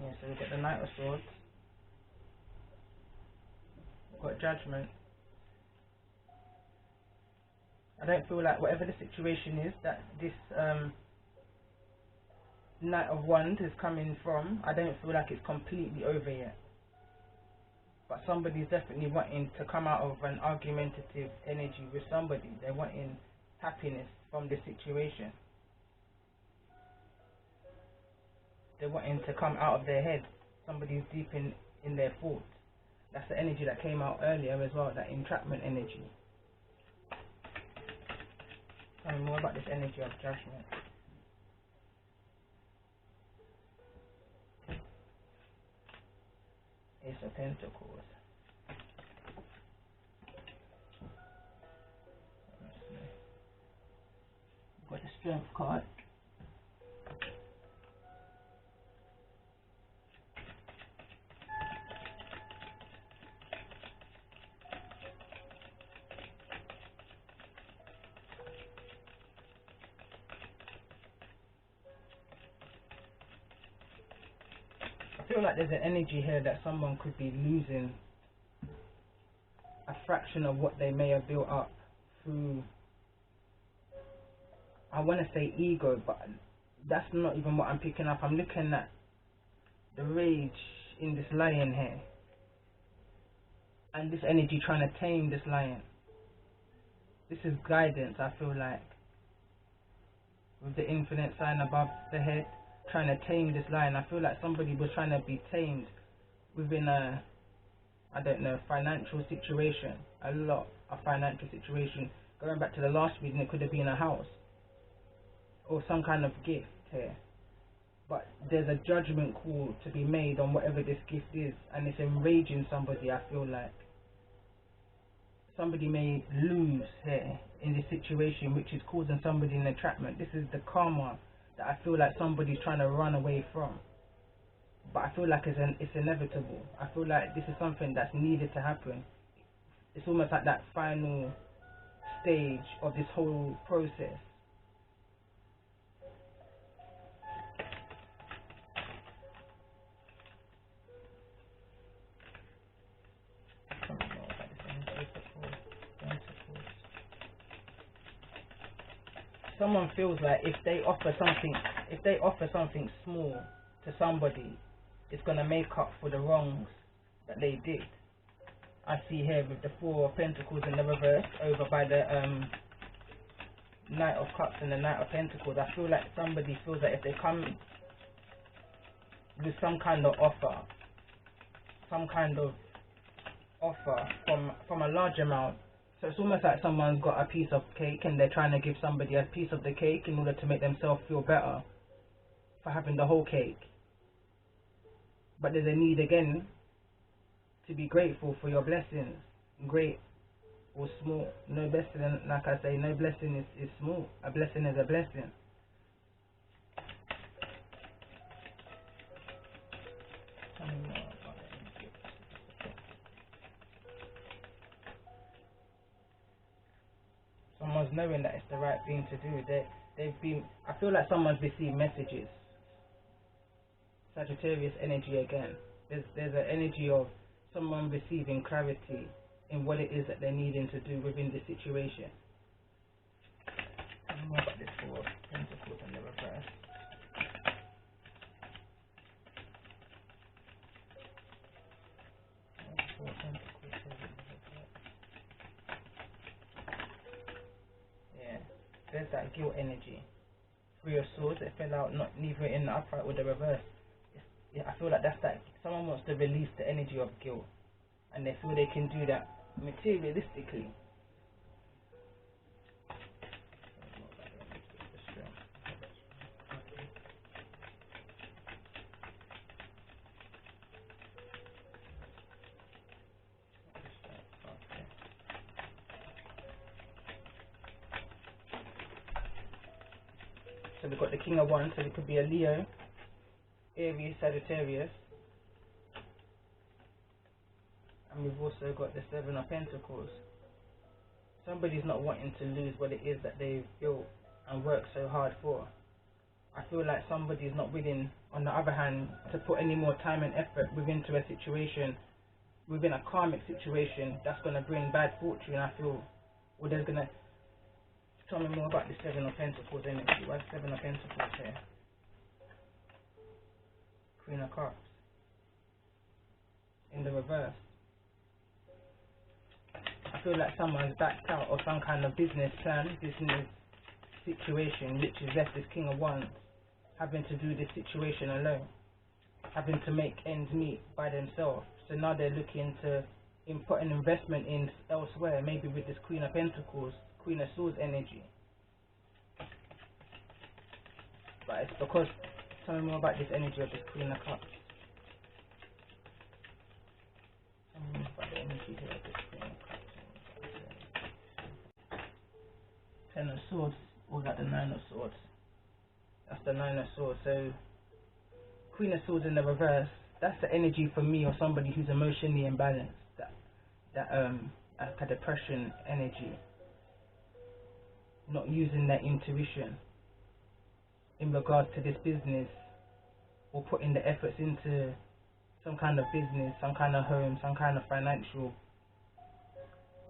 Speaker 1: Yeah, so we've got the Knight of Swords. We've got Judgment. I don't feel like whatever the situation is that this Knight of Wands is coming from, I don't feel like it's completely over yet. But somebody's definitely wanting to come out of an argumentative energy with somebody. They're wanting happiness from the situation. They're wanting to come out of their head. Somebody's deep in their thoughts. That's the energy that came out earlier as well, that entrapment energy. Tell me more about this energy of Judgment. Ace of Pentacles. Strength card. I feel like there's an energy here that someone could be losing a fraction of what they may have built up through, I want to say ego, but that's not even what I'm picking up. I'm looking at the rage in this lion here, and this energy trying to tame this lion. This is guidance, I feel like, with the infinite sign above the head, trying to tame this lion. I feel like somebody was trying to be tamed within a, I don't know, financial situation, a lot of financial situation. Going back to the last reading, it could have been a house or some kind of gift here. But there's a judgment call to be made on whatever this gift is, and it's enraging somebody. I feel like somebody may lose here in this situation, which is causing somebody an entrapment. This is the karma that I feel like somebody's trying to run away from. But I feel like it's inevitable. I feel like this is something that's needed to happen. It's almost like that final stage of this whole process. Someone feels like if they offer something small to somebody, it's gonna make up for the wrongs that they did. I see here with the Four of Pentacles in the reverse over by the Knight of Cups and the Knight of Pentacles. I feel like somebody feels that if they come with some kind of offer from a large amount, so it's almost like someone's got a piece of cake and they're trying to give somebody a piece of the cake in order to make themselves feel better for having the whole cake. But there's a need again to be grateful for your blessings, great or small. No blessing, like I say, no blessing is small. A blessing is a blessing. Someone's knowing that it's the right thing to do. I feel like someone's received messages. Sagittarius energy again. There's an energy of someone receiving clarity in what it is that they're needing to do within the situation. I don't know about this Four of Pentacles in the reverse. Yeah, there's that guilt energy. Three of Swords, it fell out neither in the upright or the reverse. Yeah, I feel like that's that. Someone wants to release the energy of guilt, and they feel they can do that materialistically. So we've got the King of Wands, so it could be a Leo, Aries, Sagittarius. And we've also got the Seven of Pentacles. Somebody's not wanting to lose what it is that they've built and worked so hard for. I feel like somebody's not willing, on the other hand, to put any more time and effort within a situation, within a karmic situation that's going to bring bad fortune. I feel, or there's going to, tell me more about the Seven of Pentacles energy. What's Seven of Pentacles here? Queen of Cups in the reverse. I feel like someone's backed out of some kind of business plan, business situation, which has left this King of Wands having to do this situation alone, having to make ends meet by themselves. So now they're looking to put an investment in elsewhere, maybe with this Queen of Pentacles, Queen of Swords energy. But it's because, tell me more about this energy of this Queen of Cups. Tell me more about the energy here of this Queen of Cups. Ten of Swords Or like the Nine of Swords. That's the Nine of Swords. So Queen of Swords in the reverse, that's the energy for me or somebody who's emotionally imbalanced. Like a depression energy. Not using their intuition in regards to this business, or putting the efforts into some kind of business, some kind of home, some kind of financial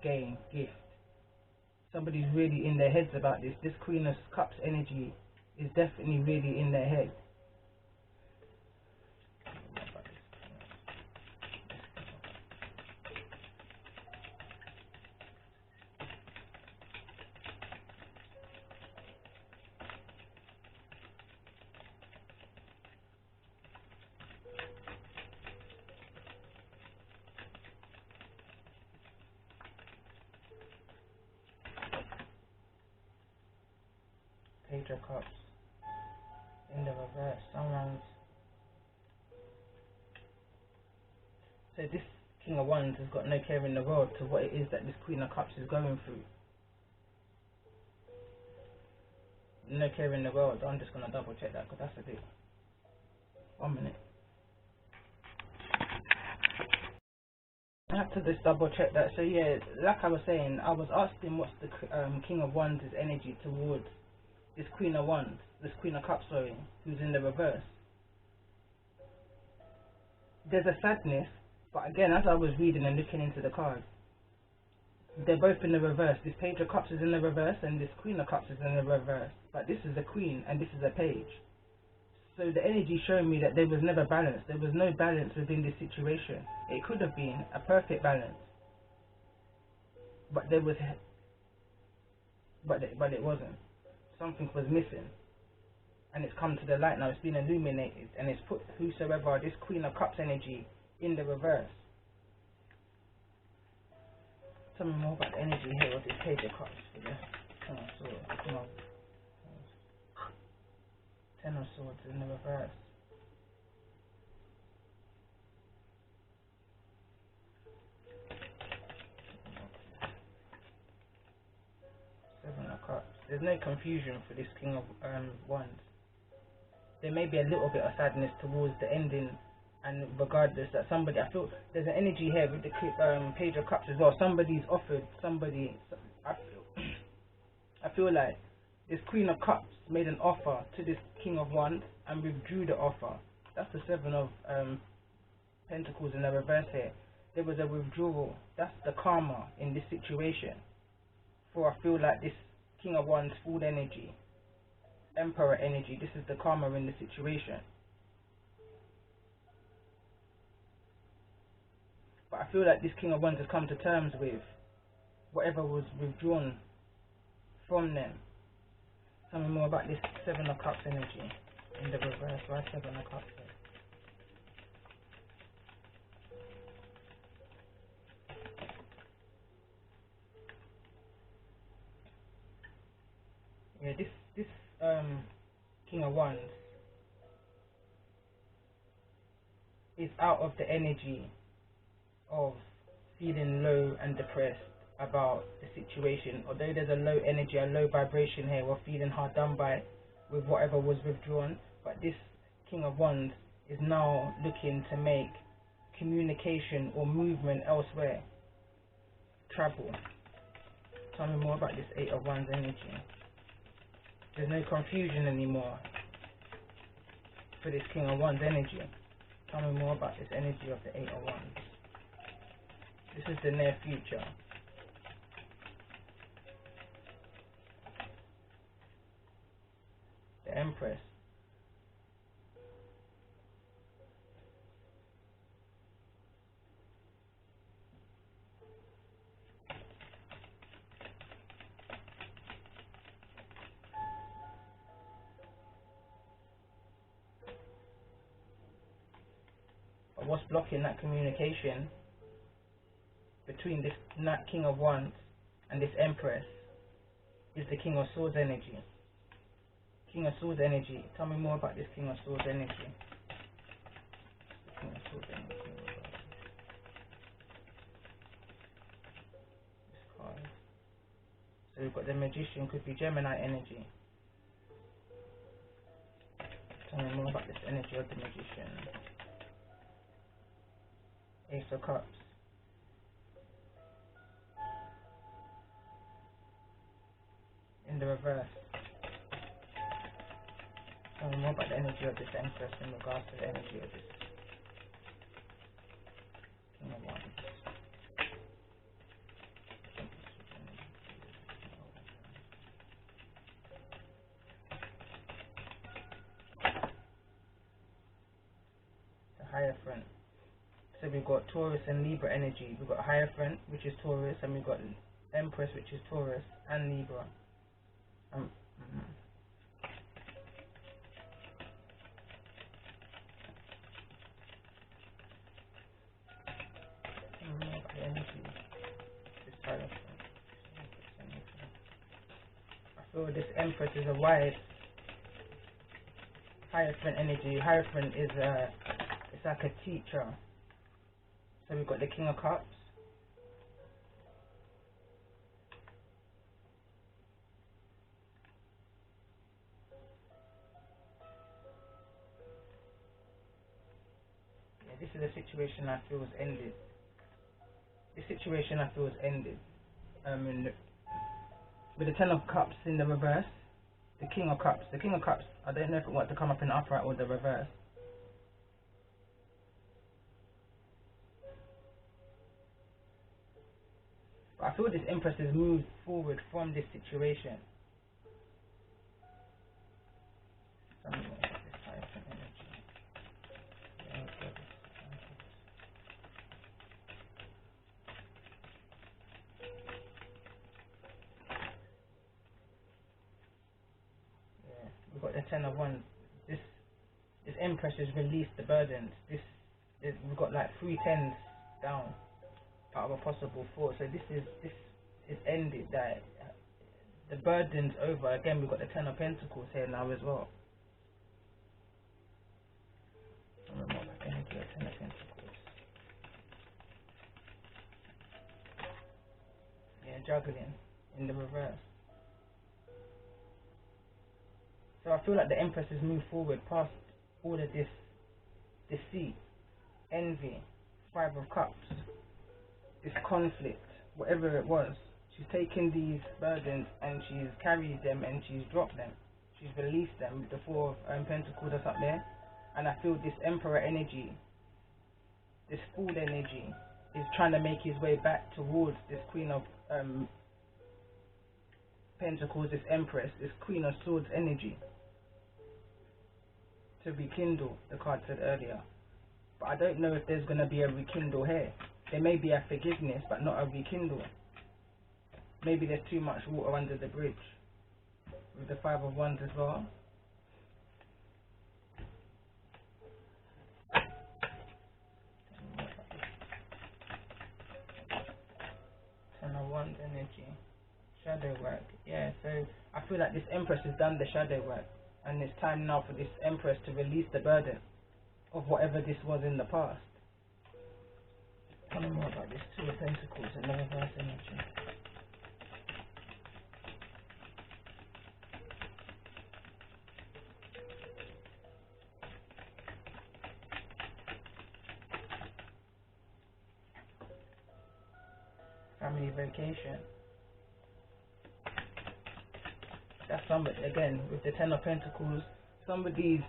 Speaker 1: gain, gift. Somebody's really in their heads about this. This Queen of Cups energy is definitely really in their head. Page of Cups in the reverse. So this King of Wands has got no care in the world to what it is that this Queen of Cups is going through. No care in the world. I'm just going to double check that because that's a bit. 1 minute. I have to just double check that. So yeah, like I was saying, I was asking what's the King of Wands' energy towards this Queen of Wands, this Queen of Cups, sorry, who's in the reverse. There's a sadness, but again, as I was reading and looking into the cards, they're both in the reverse. This Page of Cups is in the reverse, and this Queen of Cups is in the reverse. But this is a Queen, and this is a Page. So the energy showing me that there was never balance. There was no balance within this situation. It could have been a perfect balance, but there was, but it wasn't. Something was missing, and it's come to the light now. It's been illuminated, and it's put whosoever, this Queen of Cups energy, in the reverse. Tell me more about the energy here of this Page of Cups for the Ten of Swords in the reverse. Seven of Cups. There's no confusion for this King of Wands. There may be a little bit of sadness towards the ending, and regardless that somebody, I feel there's an energy here with the Page of Cups as well. Somebody's offered somebody. I feel like this Queen of Cups made an offer to this King of Wands and withdrew the offer. That's the Seven of Pentacles in the reverse here. There was a withdrawal. That's the karma in this situation. For I feel like this King of Wands full energy, Emperor energy, this is the karma in the situation. But I feel like this King of Wands has come to terms with whatever was withdrawn from them. Tell me more about this Seven of Cups energy in the reverse. Why Seven of Cups here? Yeah, this King of Wands is out of the energy of feeling low and depressed about the situation. Although there's a low energy, a low vibration here, or feeling hard done by with whatever was withdrawn, but this King of Wands is now looking to make communication or movement elsewhere. Travel. Tell me more about this Eight of Wands energy. There's no confusion anymore for this King of Wands energy. Tell me more about this energy of the Eight of Wands. This is the near future. The Empress. But what's blocking that communication between this King of Wands and this Empress is the King of Swords energy. King of Swords energy. Tell me more about this King of Swords energy. King of Swords energy. This card. So So we've got the Magician, could be Gemini energy. Tell me more about this energy of the Magician. Ace of Cups. In the reverse. Tell me more about the energy of this Empress in regards to the energy of this King of Wands. The Hierophant. So we've got Taurus and Libra energy. We've got Hierophant, which is Taurus, and we've got Empress, which is Taurus, and Libra. I feel this Empress is a wise Hierophant energy. Hierophant is it's like a teacher. So we've got the King of Cups. Yeah, this is a situation I feel is ended. This situation I feel is ended. With the Ten of Cups in the reverse, the King of Cups. The King of Cups, I don't know if it wants to come up in the upright or the reverse. But I feel this Empress has moved forward from this situation. We've got the Ten of Wands. This Empress has released the burdens. We've got like 3 tens down out of a possible 4. So this is ended. That the burden's over. Again, we've got the Ten of Pentacles here now as well. Energy of Ten of Pentacles. Yeah, juggling in the reverse. So I feel like the Empress has moved forward past all of this deceit, envy, 5 of Cups, this conflict, whatever it was. She's taken these burdens and she's carried them and she's dropped them. She's released them with the 4 of Pentacles that's up there. And I feel this Emperor energy, this Fool energy, is trying to make his way back towards this Queen of Pentacles, this Empress, this Queen of Swords energy. To rekindle, the card said earlier. But I don't know if there's going to be a rekindle here. There may be a forgiveness, but not a rekindle. Maybe there's too much water under the bridge. With the 5 of Wands as well. Ten of Wands energy. Shadow work. Yeah, so I feel like this Empress has done the shadow work. And it's time now for this Empress to release the burden of whatever this was in the past. Tell me more about this 2 of Pentacles and the reverse energy. Family vacation. That's somebody, again, with the 10 of Pentacles, somebody's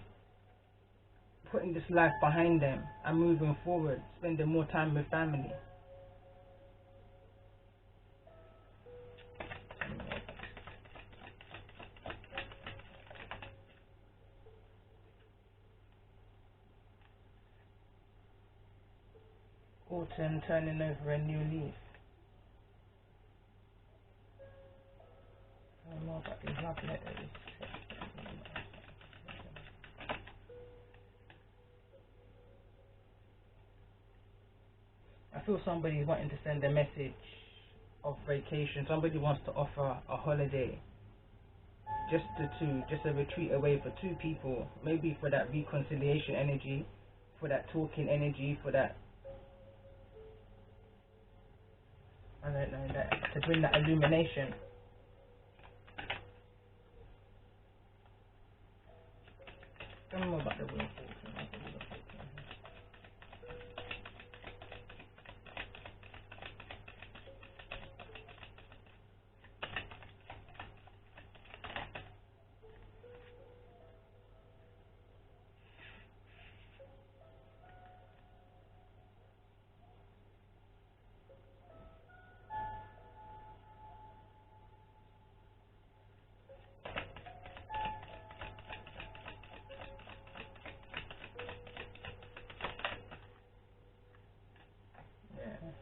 Speaker 1: putting this life behind them and moving forward, spending more time with family. Autumn, turning over a new leaf. More about these love letters. I feel somebody's wanting to send a message of vacation. Somebody wants to offer a holiday. Just the 2, just a retreat away for 2 people. Maybe for that reconciliation energy, for that talking energy, for that, I don't know, that to bring that illumination. Tell me more about the Wheel of Fortune. What's the Wheel of Fortune?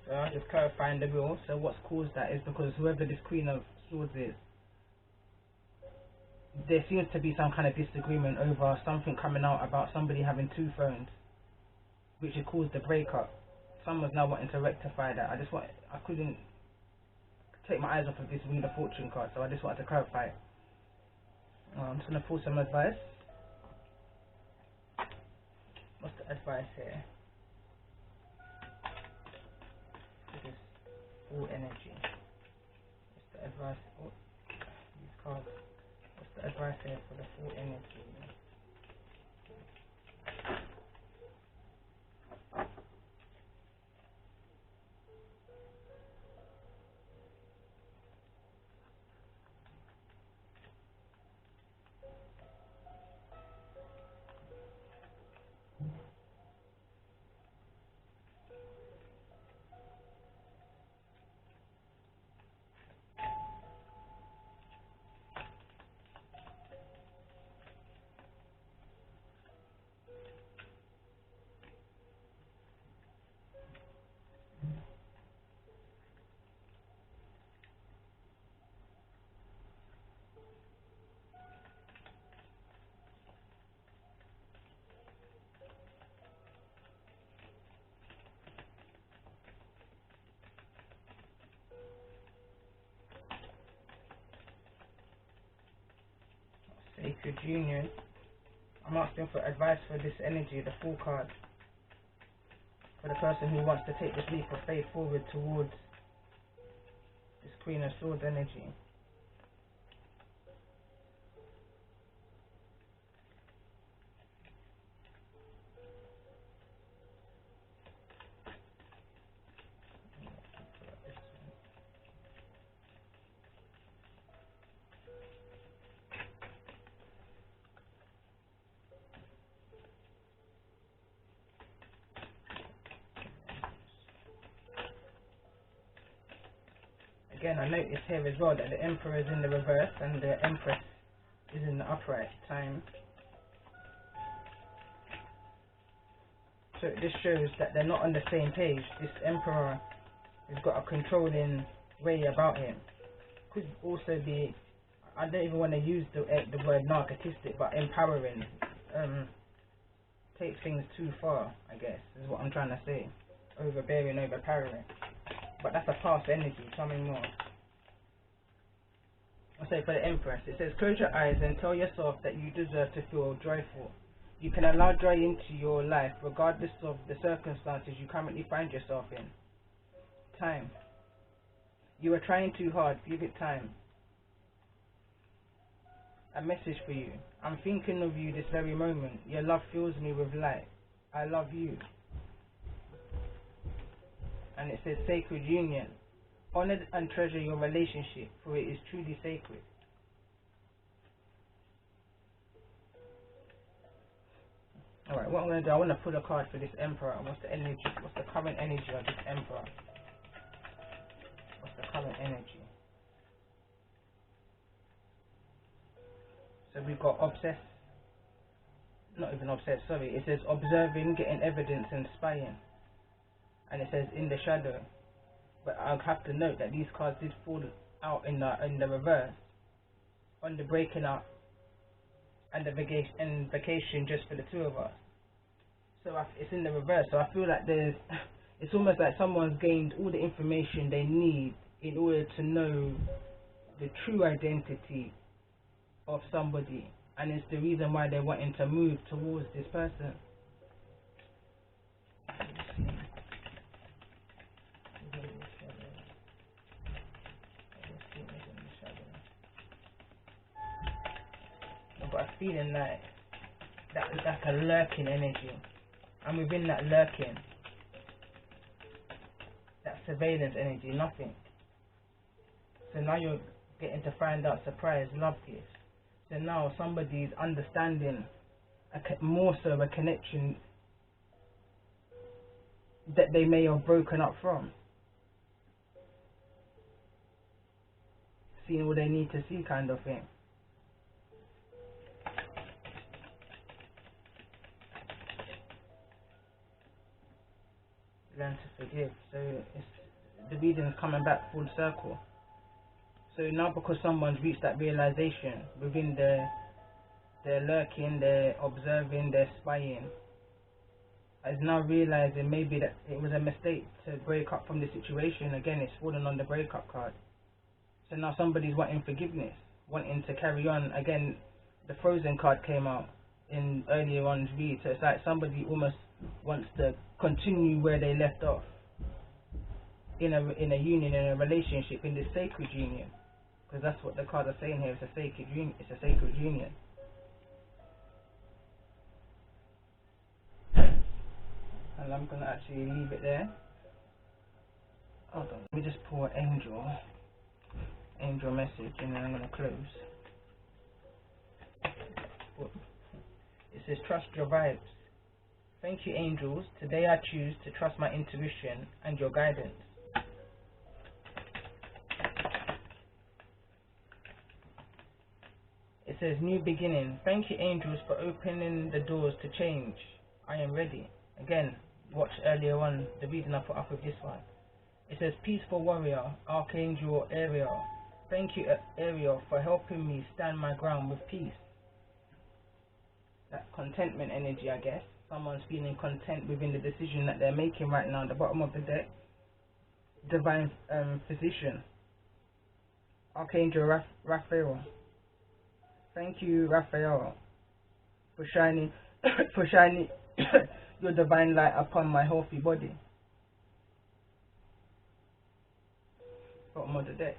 Speaker 1: So I'm just clarifying the wheel. So what's caused that is because whoever this Queen of Swords is, there seems to be some kind of disagreement over something coming out about somebody having two phones, which has caused the breakup. Someone's now wanting to rectify that. I couldn't take my eyes off of this Wheel of Fortune card, so I just wanted to clarify it. I'm just going to pull some advice. What's the advice here? This is full energy. What's the advice? Oh, these cards. What's the advice here for the full energy? Sacred Union. I'm asking for advice for this energy, the Fool card. For the person who wants to take this leap of faith forward towards this Queen of Swords energy. Again, I notice here as well that the Emperor is in the reverse and the Empress is in the upright time. So this shows that they're not on the same page. This Emperor has got a controlling way about him. Could also be, I don't even want to use the word narcissistic, but empowering. Takes things too far, I guess, is what I'm trying to say. Overbearing, overpowering. But that's a past energy, coming more. I'll say for the Empress, it says, close your eyes and tell yourself that you deserve to feel joyful. You can allow joy into your life regardless of the circumstances you currently find yourself in. Time. You are trying too hard, give it time. A message for you. I'm thinking of you this very moment. Your love fills me with light. I love you. And it says sacred union. Honor and treasure your relationship, for it is truly sacred. Alright, what I'm going to do, I want to pull a card for this Emperor. What's the energy? What's the current energy of this Emperor? What's the current energy? So we've got obsessed. Not even obsessed, sorry. It says observing, getting evidence, and spying. And it says in the shadow. But I'll have to note that these cards did fall out in the reverse on the breaking up and the vacation just for the two of us. So it's in the reverse. So I feel like it's almost like someone's gained all the information they need in order to know the true identity of somebody, and it's the reason why they're wanting to move towards this person. I've got a feeling like That's a lurking energy, and within that lurking, that surveillance energy, nothing. So now you're getting to find out surprise love gifts. So now somebody's understanding more so a connection that they may have broken up from. Seeing what they need to see, kind of thing. Learn to forgive. So the reading is coming back full circle. So now because someone's reached that realization within their lurking, their observing, their spying, is now realizing maybe that it was a mistake to break up from the situation. Again, it's fallen on the breakup card. So now somebody's wanting forgiveness, wanting to carry on. Again, the Frozen card came out in earlier on read. So it's like somebody almost wants to continue where they left off in a union, in a relationship, in this sacred union. Because that's what the cards are saying here. It's a sacred union. It's a sacred union. And I'm gonna actually leave it there. Hold on. Let me just pull an angel message, and then I'm gonna close. It says, trust your vibes. Thank you, angels. Today I choose to trust my intuition and your guidance. It says, new beginning. Thank you, angels, for opening the doors to change. I am ready. Again, watch earlier on the reading I put up with this one. It says, peaceful warrior, Archangel Ariel. Thank you, Ariel, for helping me stand my ground with peace. That contentment energy, I guess. Someone's feeling content within the decision that they're making right now at the bottom of the deck. Divine physician, Archangel Raphael. Thank you, Raphael, for shining your divine light upon my healthy body. Bottom of the deck.